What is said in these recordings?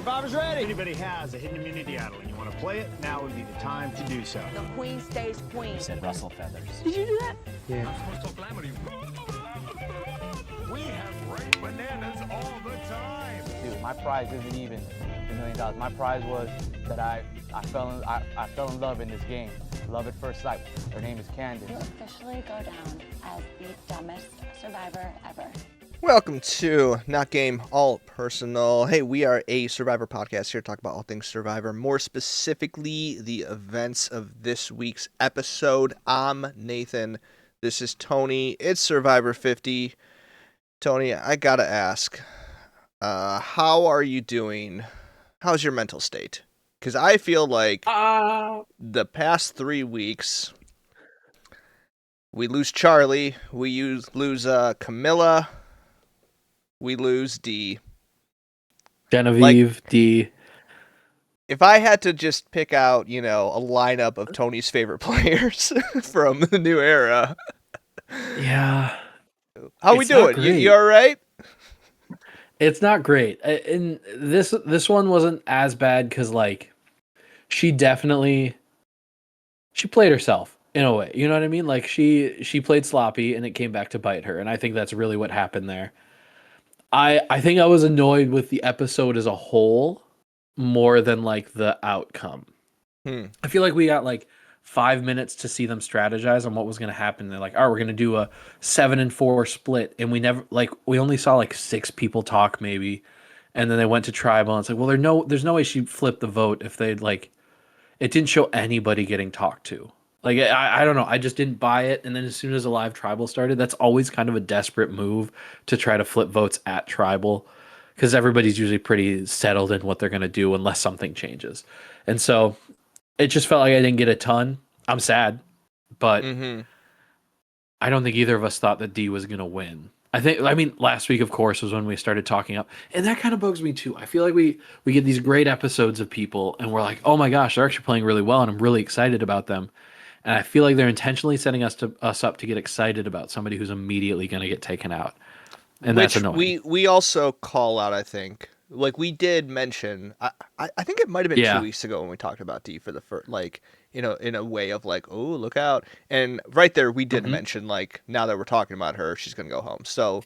Survivor's ready. If anybody has a hidden immunity idol and you want to play it, now would be the time to do so. The queen stays queen. You said Russell Feathers. Did you do that? Yeah. I'm supposed to talk to you. We have great bananas all the time. Dude, my prize isn't even $1 million. My prize was that I fell in love in this game. Love at first sight. Her name is Candace. You officially go down as the dumbest survivor ever. Welcome to Not Game, All Personal. Hey, we are a Survivor podcast here to talk about all things Survivor, more specifically the events of this week's episode. I'm Nathan. This is Tony. It's Survivor 50. Tony, I gotta ask, how are you doing? How's your mental state? Because I feel like the past 3 weeks, we lose Charlie, we lose Camilla, we lose D. Genevieve, D. If I had to just pick out, a lineup of Tony's favorite players from the new era. Yeah. How we doing? You all right? It's not great. And this one wasn't as bad because, she played herself in a way. You know what I mean? Like, she played sloppy and it came back to bite her. And I think that's really what happened there. I think I was annoyed with the episode as a whole more than the outcome. I feel like we got 5 minutes to see them strategize on what was going to happen. They're like, "Oh, we're going to do a 7-4 split," and we only saw 6 people talk maybe, and then they went to tribal. And it's like, well, there's no way she flipped the vote if they'd it didn't show anybody getting talked to. I don't know. I just didn't buy it. And then as soon as a live tribal started, that's always kind of a desperate move to try to flip votes at tribal because everybody's usually pretty settled in what they're going to do unless something changes. And so it just felt like I didn't get a ton. I'm sad, but I don't think either of us thought that D was going to win. Last week, of course, was when we started talking up. And that kind of bugs me too. I feel like we get these great episodes of people and we're like, oh my gosh, they're actually playing really well. And I'm really excited about them. And I feel like they're intentionally setting us up to get excited about somebody who's immediately going to get taken out. And that's annoying. We also call out, I think, we did mention, I think it might have been 2 weeks ago when we talked about D for the first, in a way of oh, look out. And right there, we did mention, now that we're talking about her, she's going to go home. So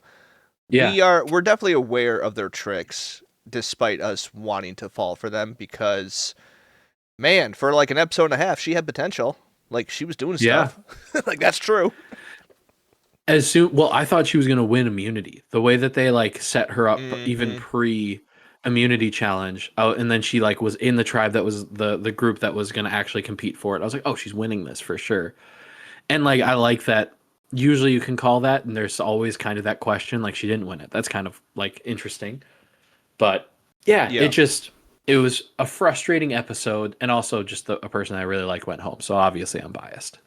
we're definitely aware of their tricks, despite us wanting to fall for them, because, man, for an episode and a half, she had potential. She was doing stuff. That's true. I thought she was going to win immunity. The way that they set her up even pre-immunity challenge. Oh, and then she was in the tribe that was the group that was going to actually compete for it. I was like, oh, she's winning this for sure. And I like that. Usually you can call that, and there's always kind of that question, she didn't win it. That's kind of interesting. But yeah. It was a frustrating episode, and also just a person I really like went home. So obviously I'm biased.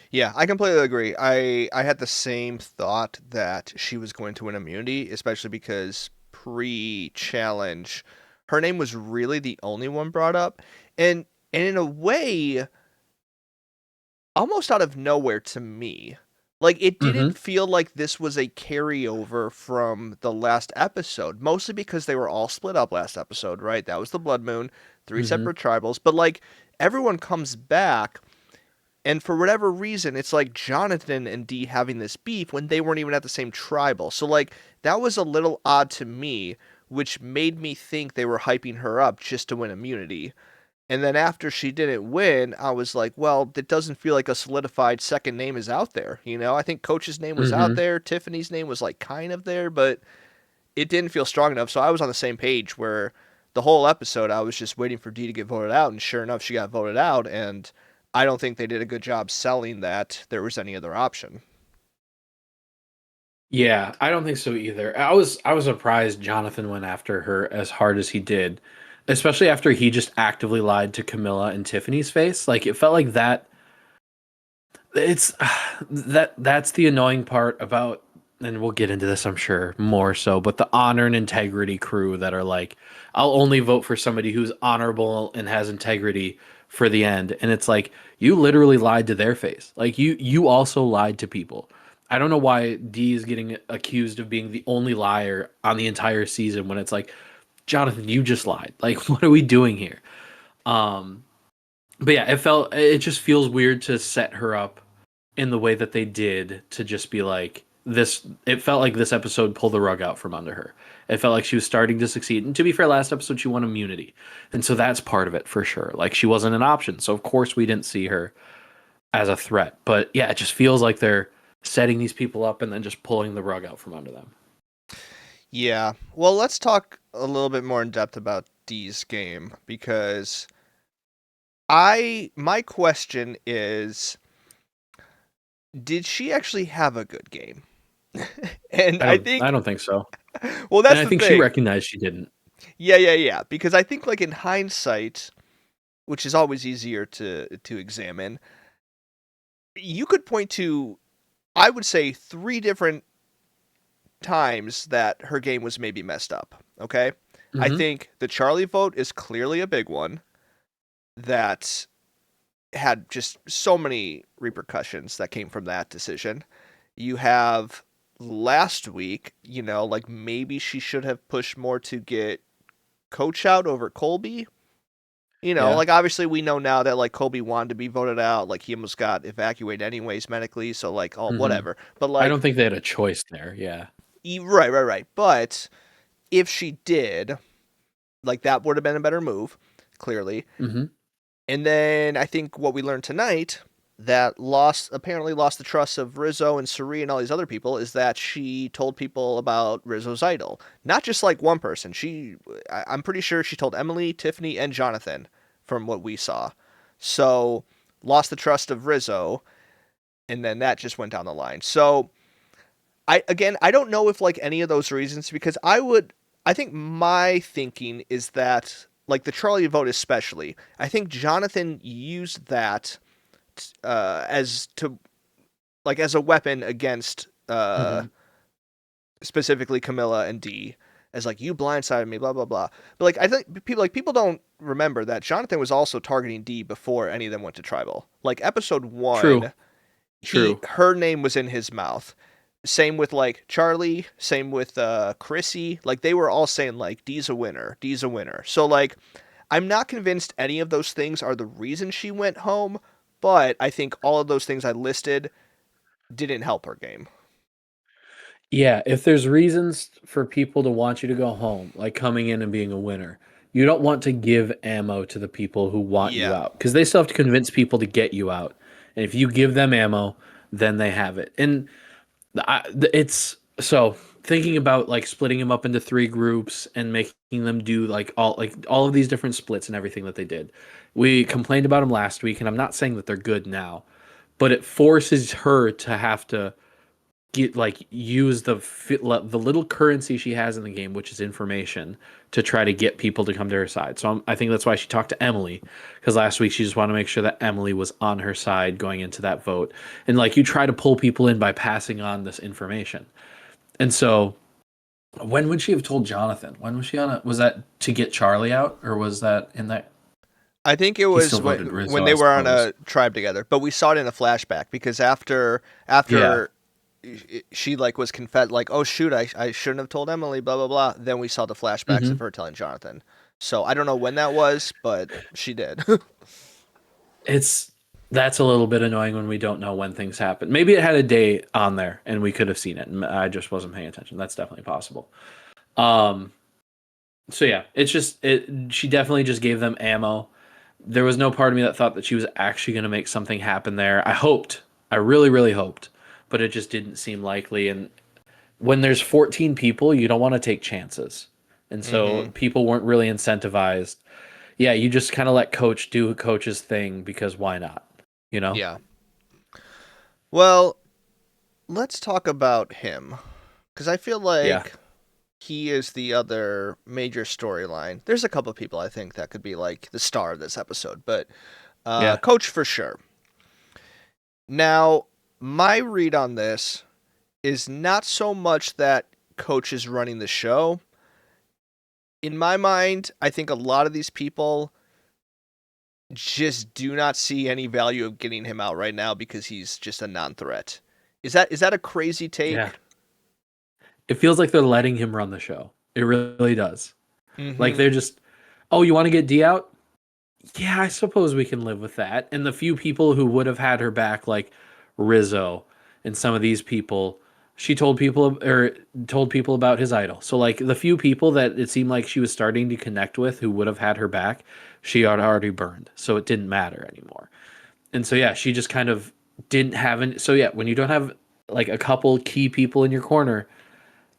Yeah, I completely agree. I had the same thought that she was going to win immunity, especially because pre-challenge, her name was really the only one brought up. And in a way, almost out of nowhere to me. It didn't feel like this was a carryover from the last episode, mostly because they were all split up last episode, right? That was the Blood Moon, 3 separate tribals. But, everyone comes back, and for whatever reason, it's Jonathan and Dee having this beef when they weren't even at the same tribal. So, that was a little odd to me, which made me think they were hyping her up just to win immunity. And then after she didn't win, I was like, well, it doesn't feel like a solidified second name is out there. I think Coach's name was out there. Tiffany's name was kind of there, but it didn't feel strong enough. So I was on the same page where the whole episode, I was just waiting for Dee to get voted out. And sure enough, she got voted out. And I don't think they did a good job selling that there was any other option. Yeah, I don't think so either. I was surprised Jonathan went after her as hard as he did. Especially after he just actively lied to Camilla and Tiffany's face. It felt like that. That's the annoying part about, and we'll get into this, I'm sure, more so, but the honor and integrity crew that are I'll only vote for somebody who's honorable and has integrity for the end. And it's you literally lied to their face. You also lied to people. I don't know why Dee is getting accused of being the only liar on the entire season when it's Jonathan, you just lied. Like, what are we doing here? Um, but yeah, it just feels weird to set her up in the way that they did to just be like this. It felt like this episode pulled the rug out from under her. It felt like she was starting to succeed. And to be fair, last episode she won immunity. And so that's part of it for sure. Like she wasn't an option. So of course we didn't see her as a threat. But yeah, it just feels like they're setting these people up and then just pulling the rug out from under them. Yeah. Well, let's talk a little bit more in depth about Dee's game because my question is, did she actually have a good game? And I think I don't think so. well, that's And I the think thing. she recognized she didn't. Yeah. Because I think like in hindsight, which is always easier to examine, you could point to, I would say, 3 different times that her game was maybe messed up. Okay. I Mhm. think the Charlie vote is clearly a big one that had just so many repercussions that came from that decision. You have last week, like maybe she should have pushed more to get Coach out over Colby. Yeah. Like obviously we know now that like Colby wanted to be voted out, like he almost got evacuated anyways medically, so like Mhm. whatever. But I like don't think they had a choice there. Yeah. right. But if she did, like that would have been a better move, clearly. Mhm. And then I think what we learned tonight that apparently lost the trust of Rizzo and Suri and all these other people is that she told people about Rizzo's idol. Not just like one person. I'm pretty sure she told Emily, Tiffany, and Jonathan from what we saw. So lost the trust of Rizzo, and then that just went down the line. So I don't know if like any of those reasons, because I think my thinking is that like the Charlie vote especially, I think Jonathan used that as a weapon against Mhm. specifically Camilla and Dee, as like you blindsided me, blah blah blah. But like I think people don't remember that Jonathan was also targeting Dee before any of them went to tribal. Like episode True. 1, True. her name was in his mouth. Same with like Charlie, same with Chrissy. Like they were all saying like Dee's a winner, Dee's a winner. So like I'm not convinced any of those things are the reason she went home, but I think all of those things I listed didn't help her game. Yeah, if there's reasons for people to want you to go home, like coming in and being a winner, you don't want to give ammo to the people who want you Yeah. out because they still have to convince people to get you out. And if you give them ammo, then they have it. And it's so thinking about like splitting them up into 3 groups and making them do like all of these different splits and everything that they did. We complained about them last week, and I'm not saying that they're good now, but it forces her to have to use the little currency she has in the game, which is information, to try to get people to come to her side. So I think that's why she talked to Emily, because last week she just wanted to make sure that Emily was on her side going into that vote. And like you try to pull people in by passing on this information. And so when would she have told Jonathan? When was she on it? Was that to get Charlie out, or was that in that I think it he was still voted when Rizzo, they I were on suppose. a tribe together, but we saw it in a flashback because after Yeah. she like was confessed like, oh shoot, I shouldn't have told Emily, blah blah blah. Then we saw the flashbacks Hmm. of her telling Jonathan. So I don't know when that was, but she did. It's that's a little bit annoying when we don't know when things happen. Maybe it had a day on there and we could have seen it and I just wasn't paying attention. That's definitely possible. Um so yeah, it's just she definitely just gave them ammo. There was no part of me that thought that she was actually going to make something happen there. I hoped. I really really hoped, but it just didn't seem likely. And when there's 14 people, you don't want to take chances. And so Hmm. people weren't really incentivized. Yeah, you just kind of let coach do coach's thing because why not? You know? Yeah. Well, let's talk about him because I feel Yeah. like he is the other major storyline. There's a couple of people I think that could be like the star of this episode, but Yeah. Coach for sure. Now, my read on this is not so much that Coach is running the show. In my mind, I think a lot of these people just do not see any value of getting him out right now because he's just a non-threat. Is that a crazy Yeah. take? It feels like they're letting him run the show. It really does. Like Mm-hmm. they're just, oh, you want to get D out? Yeah, I suppose we can live with that. And the few people who would have had her back, like Rizzo and some of these people, she told people about his idol. So like the few people that it seemed like she was starting to connect with who would have had her back, she had already burned. So it didn't matter anymore. And so yeah, she just kind of didn't have any. So yeah, when you don't have like a couple key people in your corner,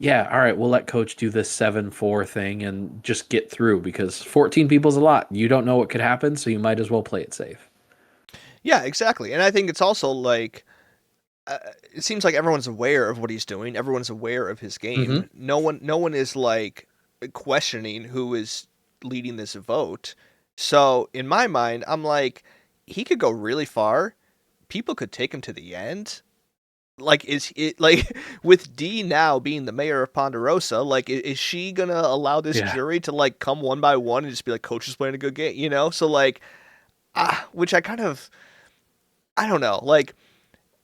yeah, all right, we'll let coach do this 7-4 thing and just get through because 14 people's a lot. You don't know what could happen, so you might as well play it safe. Yeah, exactly. And I think it's also like it seems like everyone's aware of what he's doing. Everyone's aware of his Mm-hmm. game. No one is like questioning who is leading this vote. So in my mind, I'm like, he could go really far. People could take him to the end. Like, is it like with Dee now being the mayor of Ponderosa? Like, is she gonna allow this Yeah. jury to like come one by one and just be like, "Coach is playing a good game," you know? So like, which I kind of, I don't know. Like,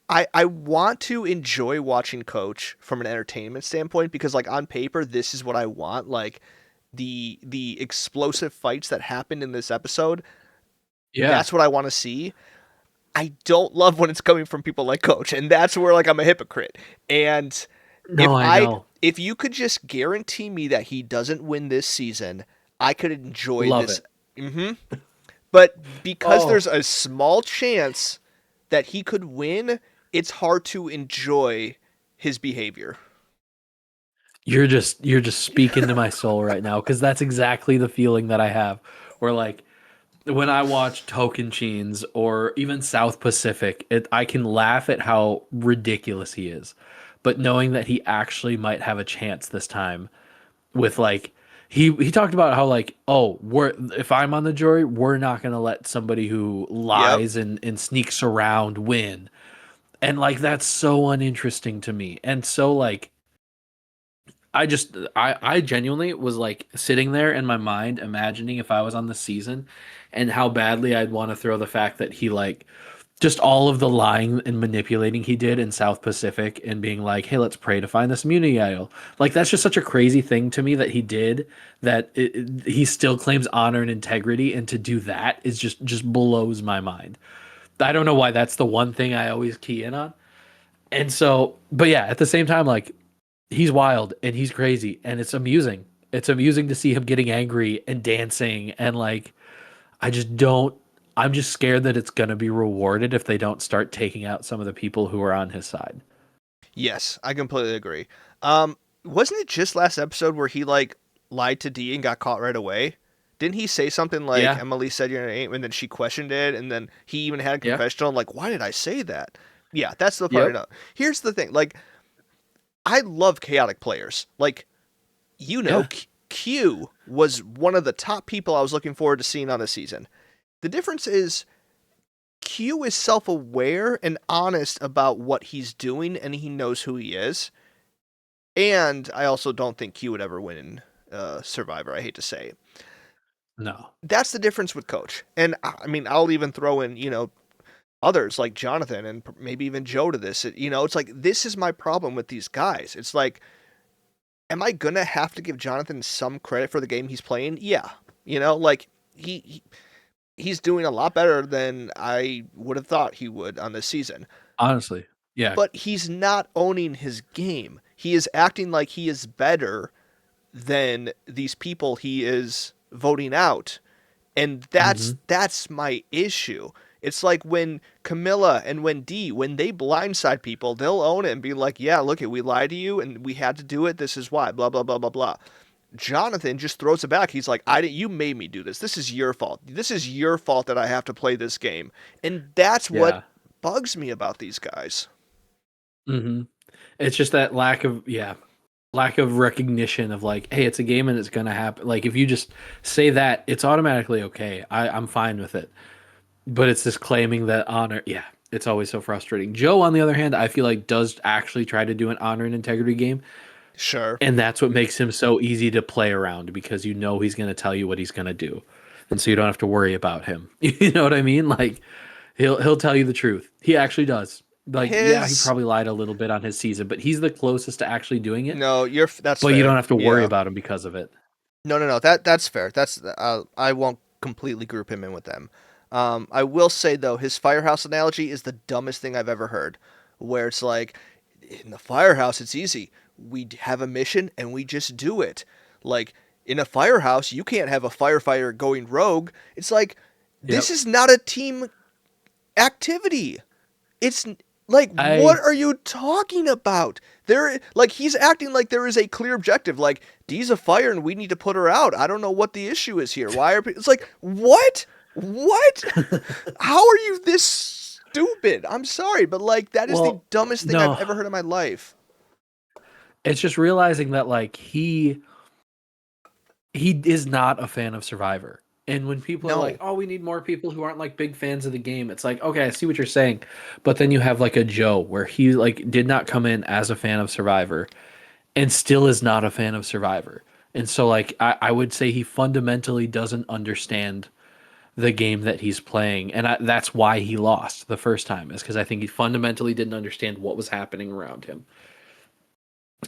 I want to enjoy watching Coach from an entertainment standpoint because like on paper, this is what I want. Like the explosive fights that happened in this episode, Yeah. that's what I want to see. I don't love when it's coming from people like Coach, and that's where like I'm a hypocrite. And No, I know. if you could just guarantee me that he doesn't win this season, I could enjoy Love this. it. hmm But because Oh, there's a small chance that he could win, it's hard to enjoy his behavior. you're just speaking to my soul right now because that's exactly the feeling that I have. Where like when I watch Tocantins or even South Pacific, I can laugh at how ridiculous he is. But knowing that he actually might have a chance this time with like he talked about how like, oh, we're if I'm on the jury, we're not gonna let somebody who Yep. lies and sneaks around win. And like that's so uninteresting to me. And so like I genuinely was like sitting there in my mind imagining if I was on the season and how badly I'd want to throw the fact that he like just all of the lying and manipulating he did in South Pacific and being like, "Hey, let's pray to find this immunity idol." Like that's just such a crazy thing to me that he did that he still claims honor and integrity and to do that is just blows my mind. I don't know why that's the one thing I always key in on. And so, but yeah, at the same time like he's wild and he's crazy and it's amusing. It's amusing to see him getting angry and dancing and like I just don't I'm just scared that it's going to be rewarded if they don't start taking out some of the people who are on his side. Yes, I completely agree. Wasn't it just last episode where he like lied to Dee and got caught right away? Didn't he say something like Yeah. Emily said your name and then she questioned it and then he even had a Yeah. confessional like why did I say that? Yeah, that's the part I Yep. know. Here's the thing, like I love chaotic players. Like Yeah. Q was one of the top people I was looking forward to seeing on this season. The difference is Q is self-aware and honest about what he's doing and he knows who he is. And I also don't think Q would ever win Survivor. I hate to say it. No. That's the difference with Coach. And I mean, I'll even throw in, others like Jonathan and maybe even Joe to this. It's like, this is my problem with these guys. It's like, am I going to have to give Jonathan some credit for the game he's playing? Yeah. Like he's doing a lot better than I would have thought he would on this season. Honestly. Yeah. But he's not owning his game. He is acting like he is better than these people he is voting out. And Mhm. that's my issue. It's like when Camilla and when Dee, when they blindside people, they'll own it and be like, yeah, look it, we lied to you and we had to do it. This is why, blah, blah, blah, blah, blah. Jonathan just throws it back. He's like, you made me do this. This is your fault. This is your fault that I have to play this game. And that's what Yeah. bugs me about these guys. Mhm. It's just that lack of recognition of like, hey, it's a game and it's gonna happen. Like if you just say that, it's automatically okay. I'm fine with it. But it's this claiming that honor. Yeah, it's always so frustrating. Joe, on the other hand, I feel like does actually try to do an honor and integrity game, Sure. and that's what makes him so easy to play around because you know he's going to tell you what he's going to do, and so you don't have to worry about him. You know what I mean? Like he'll tell you the truth. He actually does. Like yeah, he His probably lied a little bit on his season, but he's the closest to actually doing it. no, that's But you don't fair. have to worry Yeah. about him because of it. No. That's fair. That's I won't completely group him in with them. I will say though, his firehouse analogy is the dumbest thing I've ever heard. Where it's like, in the firehouse, it's easy. We have a mission and we just do it. Like in a firehouse, you can't have a firefighter going rogue. It's like Yep. this is not a team activity. It's like, what I are you talking about? There, like, he's acting like there is a clear objective. Like, Dee's a fire and we need to put her out. I don't know what the issue is here. Why are it's like, what? What? How are you this stupid? I'm sorry, but like, that is the well, dumbest thing no, I've ever heard in my life. it's just realizing that like he is not a fan of Survivor. And when people are like, No. "Oh, we need more people who aren't like big fans of the game," it's like, okay, I see what you're saying, but then you have like a Joe where he like did not come in as a fan of Survivor and still is not a fan of Survivor. And so like I would say he fundamentally doesn't understand the game that he's playing, and that's why he lost the first time, is because I think he fundamentally didn't understand what was happening around him.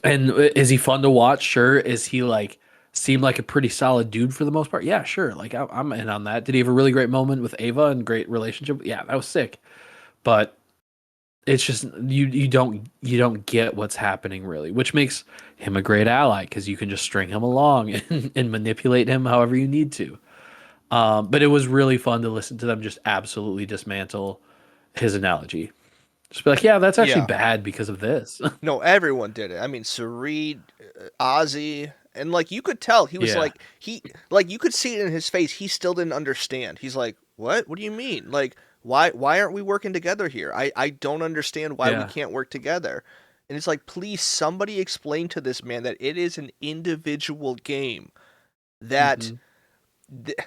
And is he fun to watch? Sure. Is he like seemed like a pretty solid dude for the most part? Yeah, sure. Like I'm in on that. Did he have a really great moment with Ava and great relationship? Yeah, that was sick. But it's just you don't get what's happening really, which makes him a great ally because you can just string him along and manipulate him however you need to. But it was really fun to listen to them just absolutely dismantle his analogy. Just be like, yeah, that's actually Yeah. bad because of this. No, everyone did it. I mean, Sareed, Ozzy, and like you could tell he was Yeah. like like you could see it in his face. He still didn't understand. He's like, "What? What do you mean? Like why aren't we working together here? I don't understand why we Yeah. can't work together." And it's like, "Please somebody explain to this man that it is an individual game that Hmm. th-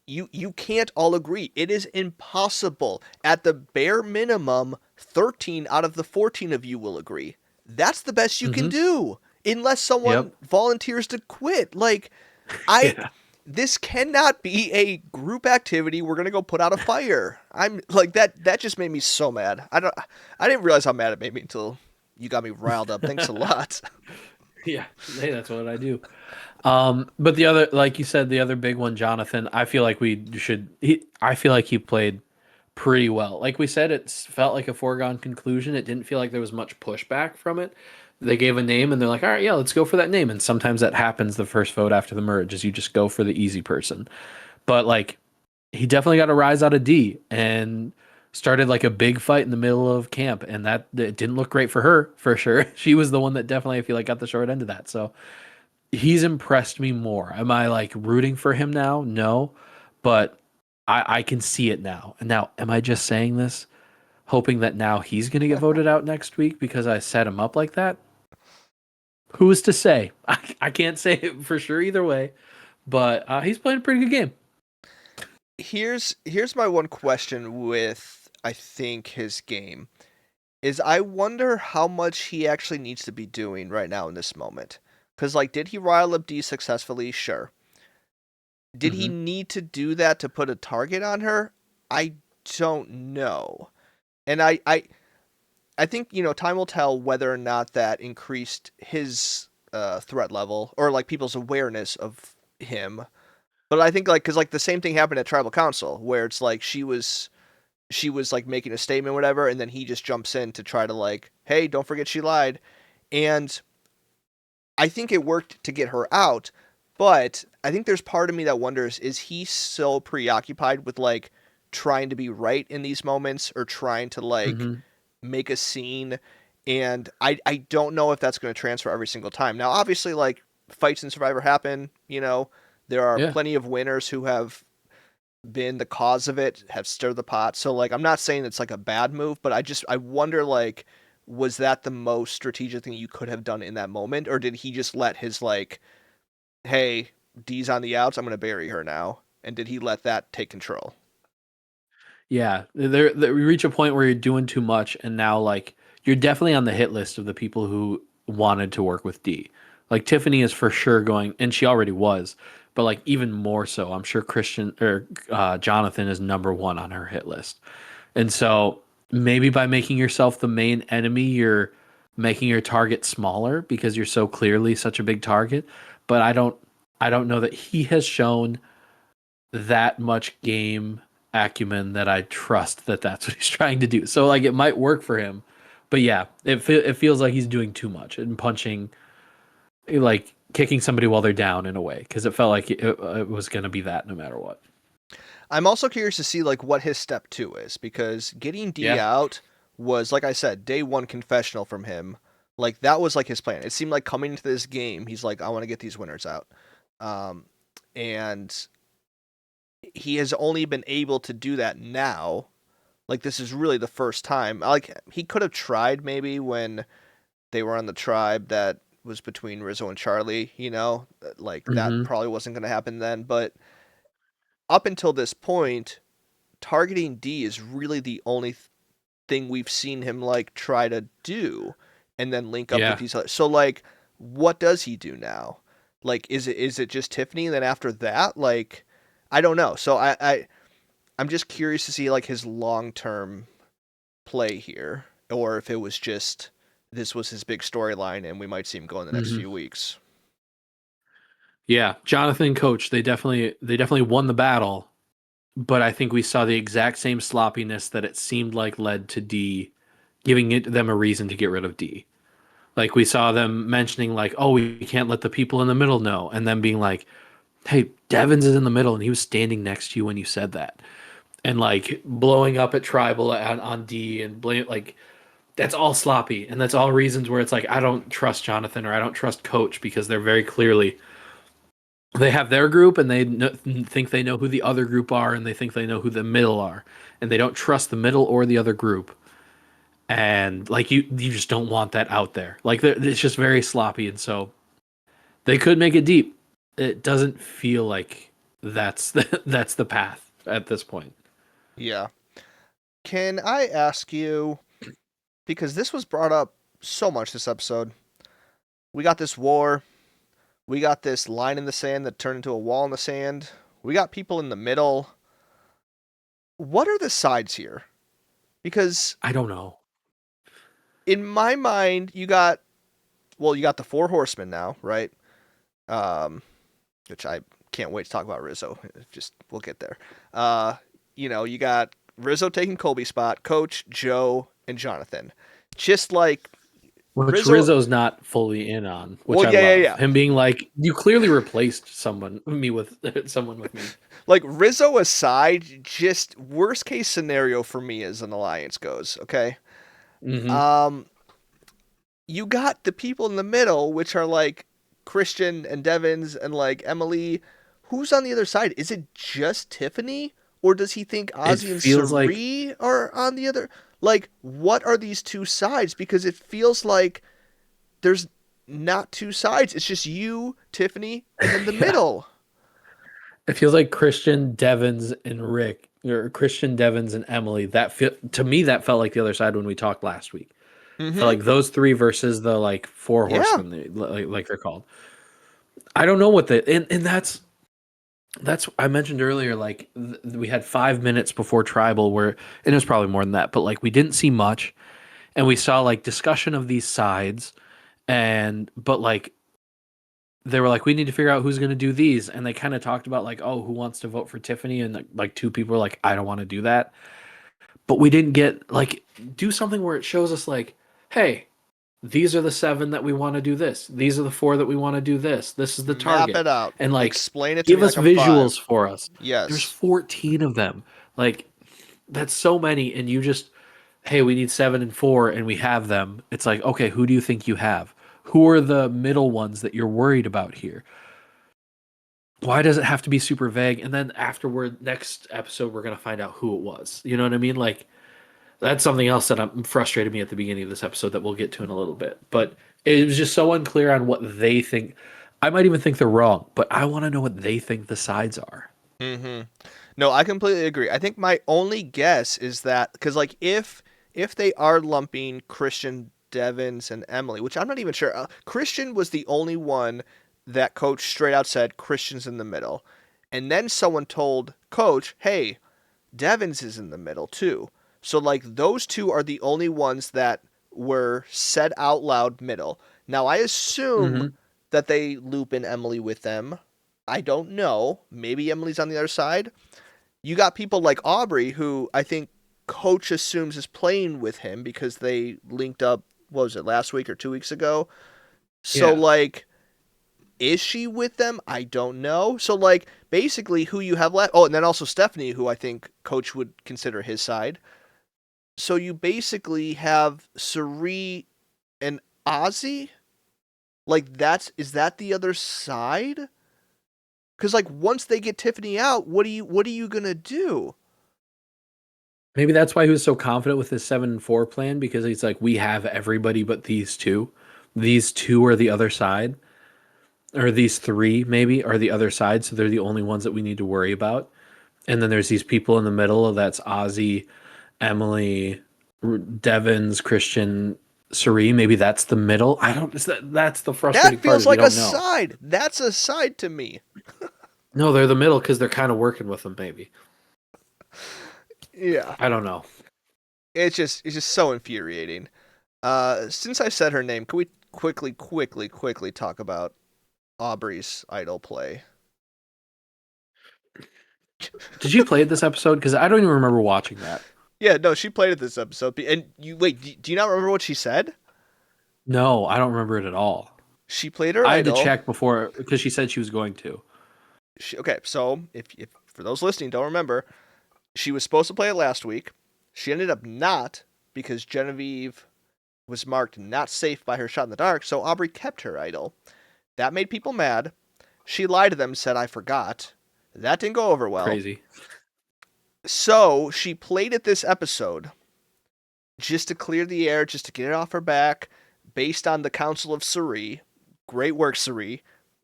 you can't all agree. It is impossible. At the bare minimum, 13 out of the 14 of you will agree. That's the best you can Hmm. do. Unless Yep. someone volunteers to quit. Like I Yeah. this cannot be a group activity. We're going to go put out a fire. I'm like that just made me so mad. I didn't realize how mad it made me until you got me riled up. Thanks a lot. Yeah. Hey, that's what I do. But the other, like you said, the other big one, Jonathan, I feel like I feel like he played pretty well. Like we said, it felt like a foregone conclusion. It didn't feel like there was much pushback from it. They gave a name and they're like, all right, yeah, let's go for that name. And sometimes that happens the first vote after the merge is you just go for the easy person. But like he definitely got a rise out of D and started like a big fight in the middle of camp. And that it didn't look great for her, for sure. She was the one that definitely, I feel like, got the short end of that. So he's impressed me more. Am I like rooting for him now? No, but I can see it now. And now, am I just saying this, hoping that now he's going to get voted out next week because I set him up like that? Who is to say? I can't say it for sure either way, but he's playing a pretty good game. Here's my one question with I think his game is I wonder how much he actually needs to be doing right now in this moment. Cuz like did he rile up D successfully? Sure. Did he Hmm. need to do that to put a target on her? I don't know. And I think, time will tell whether or not that increased his threat level or like people's awareness of him. But I think like cuz like the same thing happened at Tribal Council where it's like she was like making a statement whatever and then he just jumps in to try to like, "Hey, don't forget she lied." And I think it worked to get her out, but I think there's part of me that wonders is he so preoccupied with like trying to be right in these moments or trying to like Hmm. make a scene and I don't know if that's going to transfer every single time. Now obviously like fights in Survivor happen, there are Yeah. plenty of winners who have been the cause of it, have stirred the pot. So like I'm not saying it's like a bad move, but I wonder like was that the most strategic thing you could have done in that moment or did he just let his like, hey, D's on the outs, I'm going to bury her now, and did he let that take control? Yeah, there we reach a point where you're doing too much, and now like you're definitely on the hit list of the people who wanted to work with D. Like Tiffany is for sure going, and she already was, but like even more so. I'm sure Christian or Jonathan is number one on her hit list, and so maybe by making yourself the main enemy, you're making your target smaller because you're so clearly such a big target. But I don't. I don't know that he has shown that much game acumen that I trust that that's what he's trying to do. So like it might work for him, but yeah, it feels like he's doing too much and punching, like kicking somebody while they're down in a way, because it felt like it was going to be that no matter what. I'm also curious to see like what his step 2 is, because getting D Yeah. out was, like I said, day 1 confessional from him. Like that was like his plan. It seemed like coming into this game, he's like, I want to get these winners out. And he has only been able to do that now. Like this is really the first time. Like he could have tried maybe when they were on the tribe that was between Rizzo and Charlie, like that Mm-hmm. probably wasn't going to happen then, but up until this point, targeting D is really the only thing we've seen him like try to do, and then link up with Yeah. these other. So like, what does he do now? Like, is it just Tiffany? And then after that, like, I don't know. So I'm just curious to see like his long term play here, or if it was just this was his big storyline, and we might see him go in the next Mm-hmm. few weeks. Yeah, Jonathan, Coach, they definitely won the battle, but I think we saw the exact same sloppiness that it seemed like led to D giving them a reason to get rid of D. Like we saw them mentioning like, oh, we can't let the people in the middle know, and then being like, hey, Devins is in the middle, and he was standing next to you when you said that, and like blowing up at Tribal on D and blame like that's all sloppy, and that's all reasons where it's like I don't trust Jonathan or I don't trust Coach because they're very clearly they have their group and they think they know who the other group are and they think they know who the middle are and they don't trust the middle or the other group, and like you just don't want that out there, like it's just very sloppy, and so they could make it deep. It doesn't feel like that's the path at this point. Yeah. Can I ask you, because this was brought up so much this episode? We got this war. We got this line in the sand that turned into a wall in the sand. We got people in the middle. What are the sides here? Because I don't know. in my mind, you got the 4 horsemen now, right? Which I can't wait to talk about Rizzo. Just we'll get there. You got Rizzo taking Colby's spot, Coach, Joe, and Jonathan. Just like Which Rizzo. Rizzo's not fully in on, which Well, I yeah, yeah, love. yeah. Him being like, you clearly replaced someone with someone with me. Like Rizzo aside, just worst case scenario for me as an alliance goes. Okay. Mm-hmm. You got the people in the middle, which are like Christian and Devins and like Emily. Who's on the other side? Is it just Tiffany? Or does he think It Ozzy and feels like Sari are on the other? Like, what are these two sides? Because it feels like there's not two sides. It's just you, Tiffany, and then the yeah, middle. it feels like Christian Devins and Rick, or Christian Devins and Emily. To me that felt like the other side when we talked last week. Felt Mm-hmm. like those three versus the like 4 Yeah. horsemen, like they're called. I don't know what and that's I mentioned earlier. Like we had 5 minutes before Tribal where, and it was probably more than that, but like we didn't see much, and we saw like discussion of these sides, but like they were like, we need to figure out who's going to do these, and they kind of talked about like, oh, who wants to vote for Tiffany, and like 2 people were like, I don't want to do that, but we didn't get like do something where it shows us like, hey, these are the 7 that we want to do this. These are the 4 that we want to do this. This is the Map target. it out. And like Explain it to give me us like I'm 5. visuals for us. There's Yes. 14 of them. Like that's so many, and you just, hey, we need 7 and 4 and we have them. It's like, okay, who do you think you have? Who are the middle ones that you're worried about here? Why does it have to be super vague? And then afterward, next episode, we're gonna find out who it was. You know what I mean? Like that's something else that frustrated me at the beginning of this episode that we'll get to in a little bit. But it was just so unclear on what they think. I might even think they're wrong, but I want to know what they think the sides are. Mm-hmm. No, I completely agree. I think my only guess is that because like if they are lumping Christian, Devins, and Emily, which I'm not even sure. Christian was the only one that Coach straight out said Christian's in the middle, and then someone told Coach, "Hey, Devins is in the middle too." So like those two are the only ones that were said out loud middle. Now I assume Mm-hmm. that they loop in Emily with them, I don't know. Maybe Emily's on the other side. You got people like Aubrey, who I think coach assumes is playing with him because they linked up, what was it, last week or 2 weeks ago? So, Yeah. like, is she with them? I don't know. So, like, basically, who you have left. Oh, and then also Stephanie, who I think coach would consider his side. So you basically have Suri and Ozzy? Like, is that the other side? Because, like, once they get Tiffany out, what are you gonna do? Maybe that's why he was so confident with his 7-4 plan, because he's like, we have everybody but these two. These two are the other side, or these three maybe are the other side, so they're the only ones that we need to worry about. And then there's these people in the middle. That's Ozzy, Emily, Devins, Christian, Suri. Maybe that's the middle. I don't. That's the frustrating That part, feels is we like a don't know. side. That's a side to me. No, they're the middle because they're kind of working with them. Maybe, Yeah. I don't know. It's just so infuriating. Since I said her name, can we quickly talk about Aubrey's idol play? Did you play it this episode? Because I don't even remember watching that. Yeah, no, she played it this episode. And you wait, do you not remember what she said? No, I don't remember it at all. She played her I had to idol. check before, because she said she was going to. Okay, so if for those listening don't remember, she was supposed to play it last week. She ended up not because Genevieve was marked not safe by her shot in the dark, so Aubrey kept her idol. That made people mad. She lied to them, said, I forgot. That didn't go over well. Crazy. So she played it this episode just to clear the air, just to get it off her back, based on the counsel of Suri. Great work, Suri.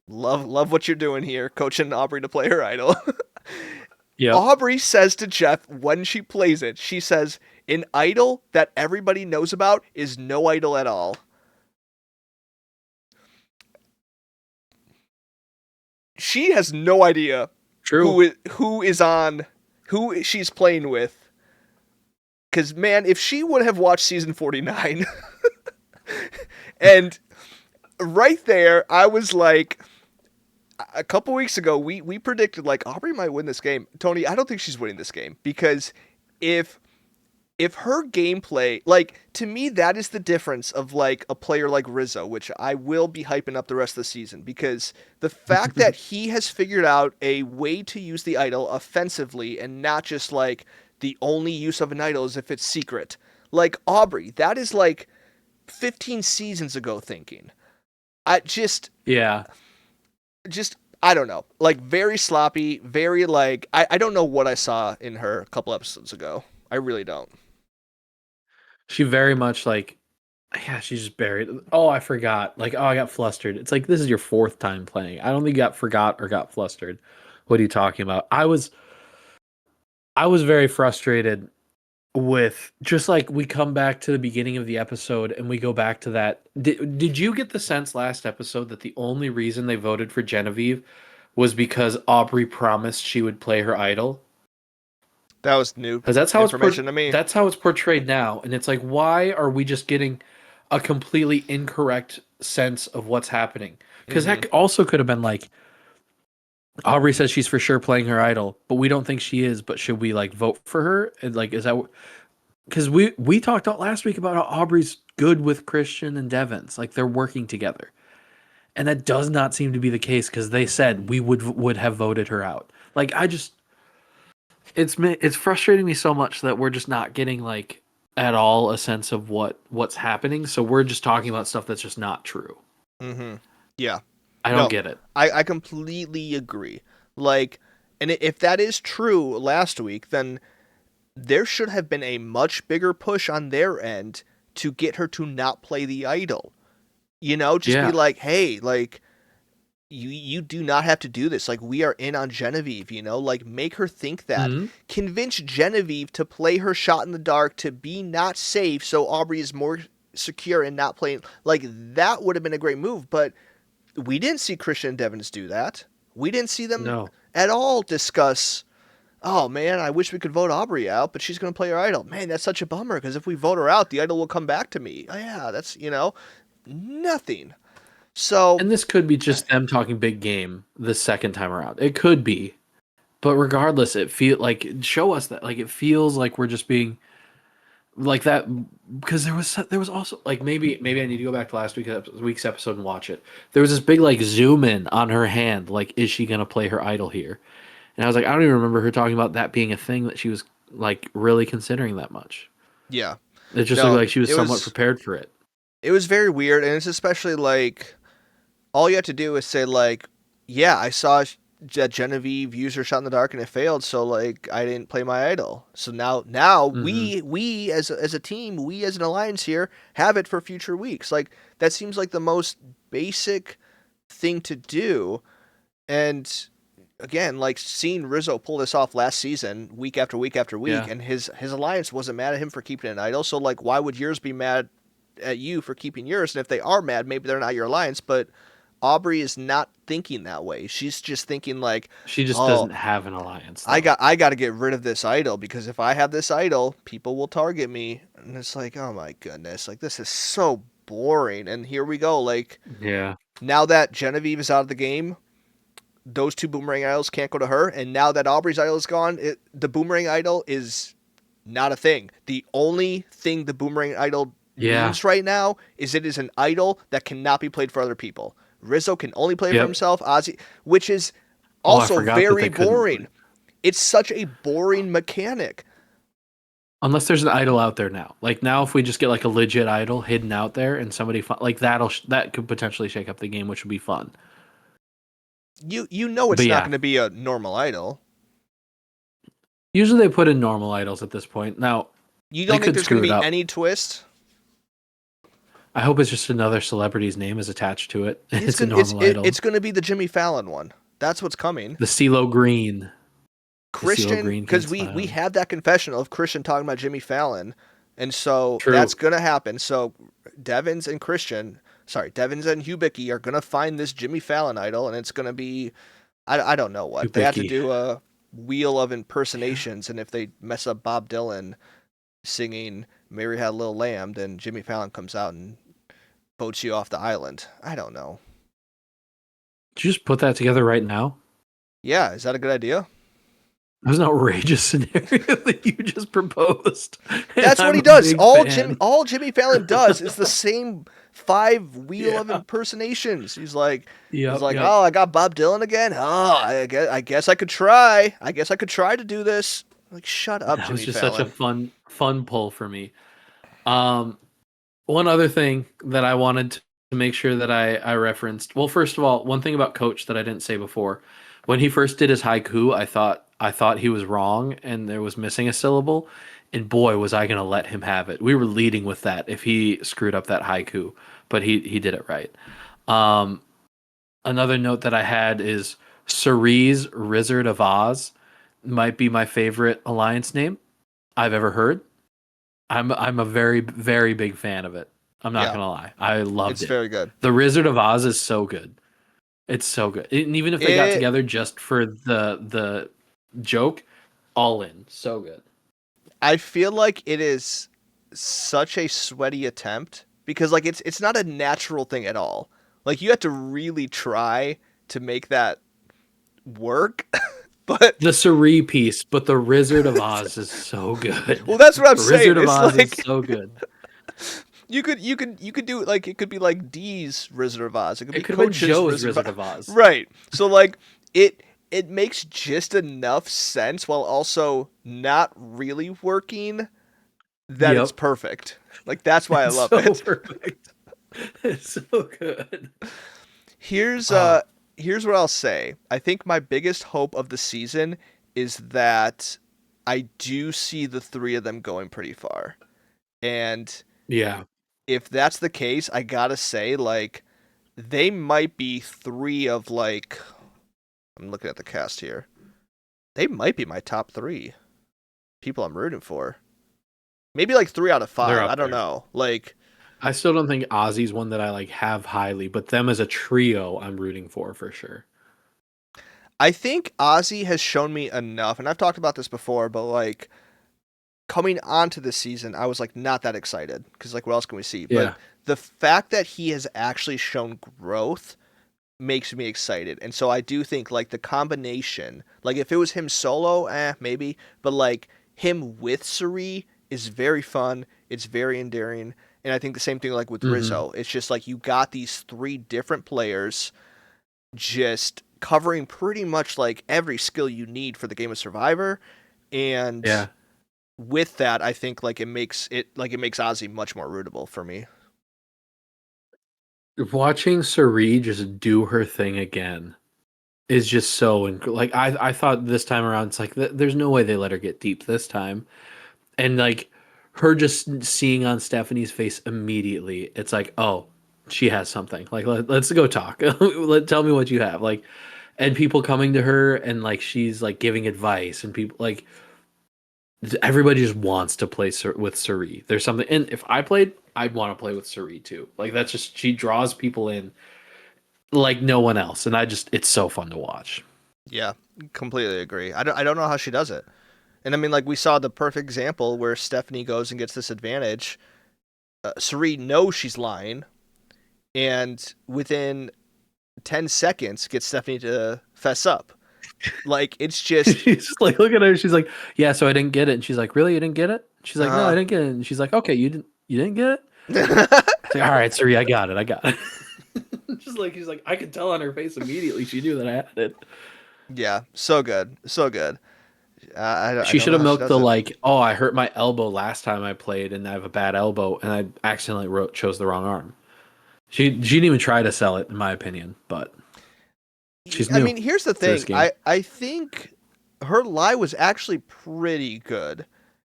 Love what you're doing here, coaching Aubrey to play her idol. Yeah. Aubrey says to Jeff when she plays it, she says, an idol that everybody knows about is no idol at all. She has no idea True. who she's playing with. Because, man, if she would have watched season 49, and right there, I was like, a couple weeks ago, we predicted, like, Aubrey might win this game. Tony, I don't think she's winning this game, because if her gameplay, like, to me, that is the difference of, like, a player like Rizzo, which I will be hyping up the rest of the season, because the fact that he has figured out a way to use the idol offensively and not just, like, the only use of an idol is if it's secret. Like, Aubrey, that is, like, 15 seasons ago thinking. Yeah. I don't know. Like, very sloppy, very, like, I don't know what I saw in her a couple episodes ago. I really don't. She very much, like, yeah, she's just buried. Oh, I forgot. Like, oh, I got flustered. It's like, this is your fourth time playing. I don't think you got forgot or got flustered. What are you talking about? I was very frustrated with, just like, we come back to the beginning of the episode and we go back to that. Did you get the sense last episode that the only reason they voted for Genevieve was because Aubrey promised she would play her idol? That was new Because that's how information to me. That's how it's portrayed now, and it's like, why are we just getting a completely incorrect sense of what's happening? Because that also could have been like, Aubrey says she's for sure playing her idol, but we don't think she is. But should we, like, vote for her? And, like, is that because we talked out last week about how Aubrey's good with Christian and Devins, like, they're working together, and that does not seem to be the case, because they said we would have voted her out. Like, it's frustrating me so much that we're just not getting, like, at all a sense of what's happening. So we're just talking about stuff that's just not true. Mm-hmm. Yeah. I don't get it. I completely agree. Like, and if that is true last week, then there should have been a much bigger push on their end to get her to not play the idol. You know, just be like, hey, like, you do not have to do this. Like, we are in on Genevieve, you know? Like, make her think that. Mm-hmm. Convince Genevieve to play her shot in the dark, to be not safe, so Aubrey is more secure and not playing. Like, that would have been a great move, but we didn't see Christian and Devins do that. We didn't see them at all discuss, oh, man, I wish we could vote Aubrey out, but she's going to play her idol. Man, that's such a bummer, because if we vote her out, the idol will come back to me. Oh, yeah, that's, you know, nothing. So And this could be just them talking big game the second time around. It could be. But regardless, show us that. Like it feels like we're just being like that because there was also like maybe I need to go back to week's episode and watch it. There was this big like zoom in on her hand. Like, is she gonna play her idol here? And I was like, I don't even remember her talking about that being a thing that she was like really considering that much. yeah, It just looked no, like she was somewhat prepared for it. it was very weird, and it's especially like all you have to do is say like, yeah, I saw that Genevieve used her shot in the dark and it failed, so like I didn't play my idol. So now we as a team, we as an alliance here have it for future weeks. Like that seems like the most basic thing to do. And again, like seeing Rizzo pull this off last season, week after week after week, Yeah. and his alliance wasn't mad at him for keeping an idol. So like, why would yours be mad at you for keeping yours? And if they are mad, maybe they're not your alliance. But Aubrey is not thinking that way. She's just thinking like, She just oh, doesn't have an alliance. I though. got to get rid of this idol because if I have this idol, people will target me. And it's like, oh my goodness, like this is so boring. And here we go, like Yeah. now that Genevieve is out of the game, those two boomerang idols can't go to her. And now that Aubrey's idol is gone, the boomerang idol is not a thing. The only thing the boomerang idol means right now is it is an idol that cannot be played for other people. Rizzo can only play for himself. Ozzy, which is also very boring. It's such a boring mechanic. Unless there's an idol out there now. Like now, if we just get like a legit idol hidden out there and somebody like that could potentially shake up the game, which would be fun. You know it's not going to be a normal idol. Usually they put in normal idols at this point. Now, you don't think there's going to be any twist? I hope it's just another celebrity's name is attached to it. It's a normal idol. It's going to be the Jimmy Fallon one. That's what's coming. The CeeLo Green. Christian, because we had that confessional of Christian talking about Jimmy Fallon, and so that's going to happen. So Devins and Hubicki are going to find this Jimmy Fallon idol, and it's going to be, I don't know what. Hubicki. They have to do a wheel of impersonations, and if they mess up Bob Dylan singing Mary Had a Little Lamb, then Jimmy Fallon comes out and boats you off the island. I don't know. Did you just put that together right now? Yeah, is that a good idea? That was an outrageous scenario that you just proposed. That's what he does. All Jimmy Fallon does is the same 5 wheel of impersonations. He's like, oh, I got Bob Dylan again. Oh, I guess I could try. I guess I could try to do this. Like, shut up, Jimmy Fallon. That was just such a fun pull for me. One other thing that I wanted to make sure that I referenced. Well, first of all, one thing about Coach that I didn't say before. When he first did his haiku, I thought he was wrong and there was missing a syllable. And boy, was I going to let him have it. We were leading with that if he screwed up that haiku, but he did it right. Another note that I had is Cerise Wizard of Oz might be my favorite alliance name I've ever heard. I'm a very, very big fan of it. I'm not gonna lie. I loved it. It's very good. The Wizard of Oz is so good. It's so good. And even if they got together just for the joke, all in. So good. I feel like it is such a sweaty attempt because like it's not a natural thing at all. Like you have to really try to make that work. But the Cerise piece, but the Wizard of Oz is so good. Well, that's what I'm saying. Wizard of Oz is so good. You could do it like it could be like D's Wizard of Oz. It could be Coach's Joe's Wizard of Oz. Right. So like it makes just enough sense while also not really working that it's perfect. Like that's why I love it. Perfect. It's so good. Here's what I'll say. I think my biggest hope of the season is that I do see the 3 of them going pretty far. And if that's the case, I gotta say, like, they might be 3 of, like, I'm looking at the cast here. They might be my top 3 people I'm rooting for. Maybe like 3 out of 5. I don't know. Like, I still don't think Ozzy's one that I like have highly, but them as a trio, I'm rooting for sure. I think Ozzy has shown me enough, and I've talked about this before, but like coming onto this season, I was like not that excited because like what else can we see? Yeah. But the fact that he has actually shown growth makes me excited. And so I do think like the combination, like if it was him solo, maybe, but like him with Suri is very fun. It's very endearing. And I think the same thing like with Rizzo. It's just like you got these 3 different players just covering pretty much like every skill you need for the game of Survivor. And Yeah. with that, I think like it makes Ozzy much more rootable for me. Watching Suri just do her thing again is just so like I thought this time around it's like there's no way they let her get deep this time, and like her just seeing on Stephanie's face immediately, it's like, oh, she has something. Like let's go talk. Tell me what you have. Like, and people coming to her and like she's like giving advice and people like everybody just wants to play with Suri. There's something, and if I played, I'd want to play with Suri too. Like that's just she draws people in like no one else, and it's so fun to watch. Yeah, completely agree. I don't know how she does it. And I mean, like we saw the perfect example where Stephanie goes and gets this advantage. Suri knows she's lying, and within 10 seconds gets Stephanie to fess up. Like it's just She's just like, look at her. She's like, yeah, so I didn't get it. And she's like, really, you didn't get it? She's like, no, I didn't get it. And she's like, okay, you didn't get it? It's like, all right, Suri, I got it. Just like she's like, I could tell on her face immediately she knew that I had it. Yeah, so good, so good. She should have milked the it. like, oh, I hurt my elbow last time I played, and I have a bad elbow, and I accidentally chose the wrong arm. She didn't even try to sell it, in my opinion, but she's new. I mean, here's the thing. I think her lie was actually pretty good,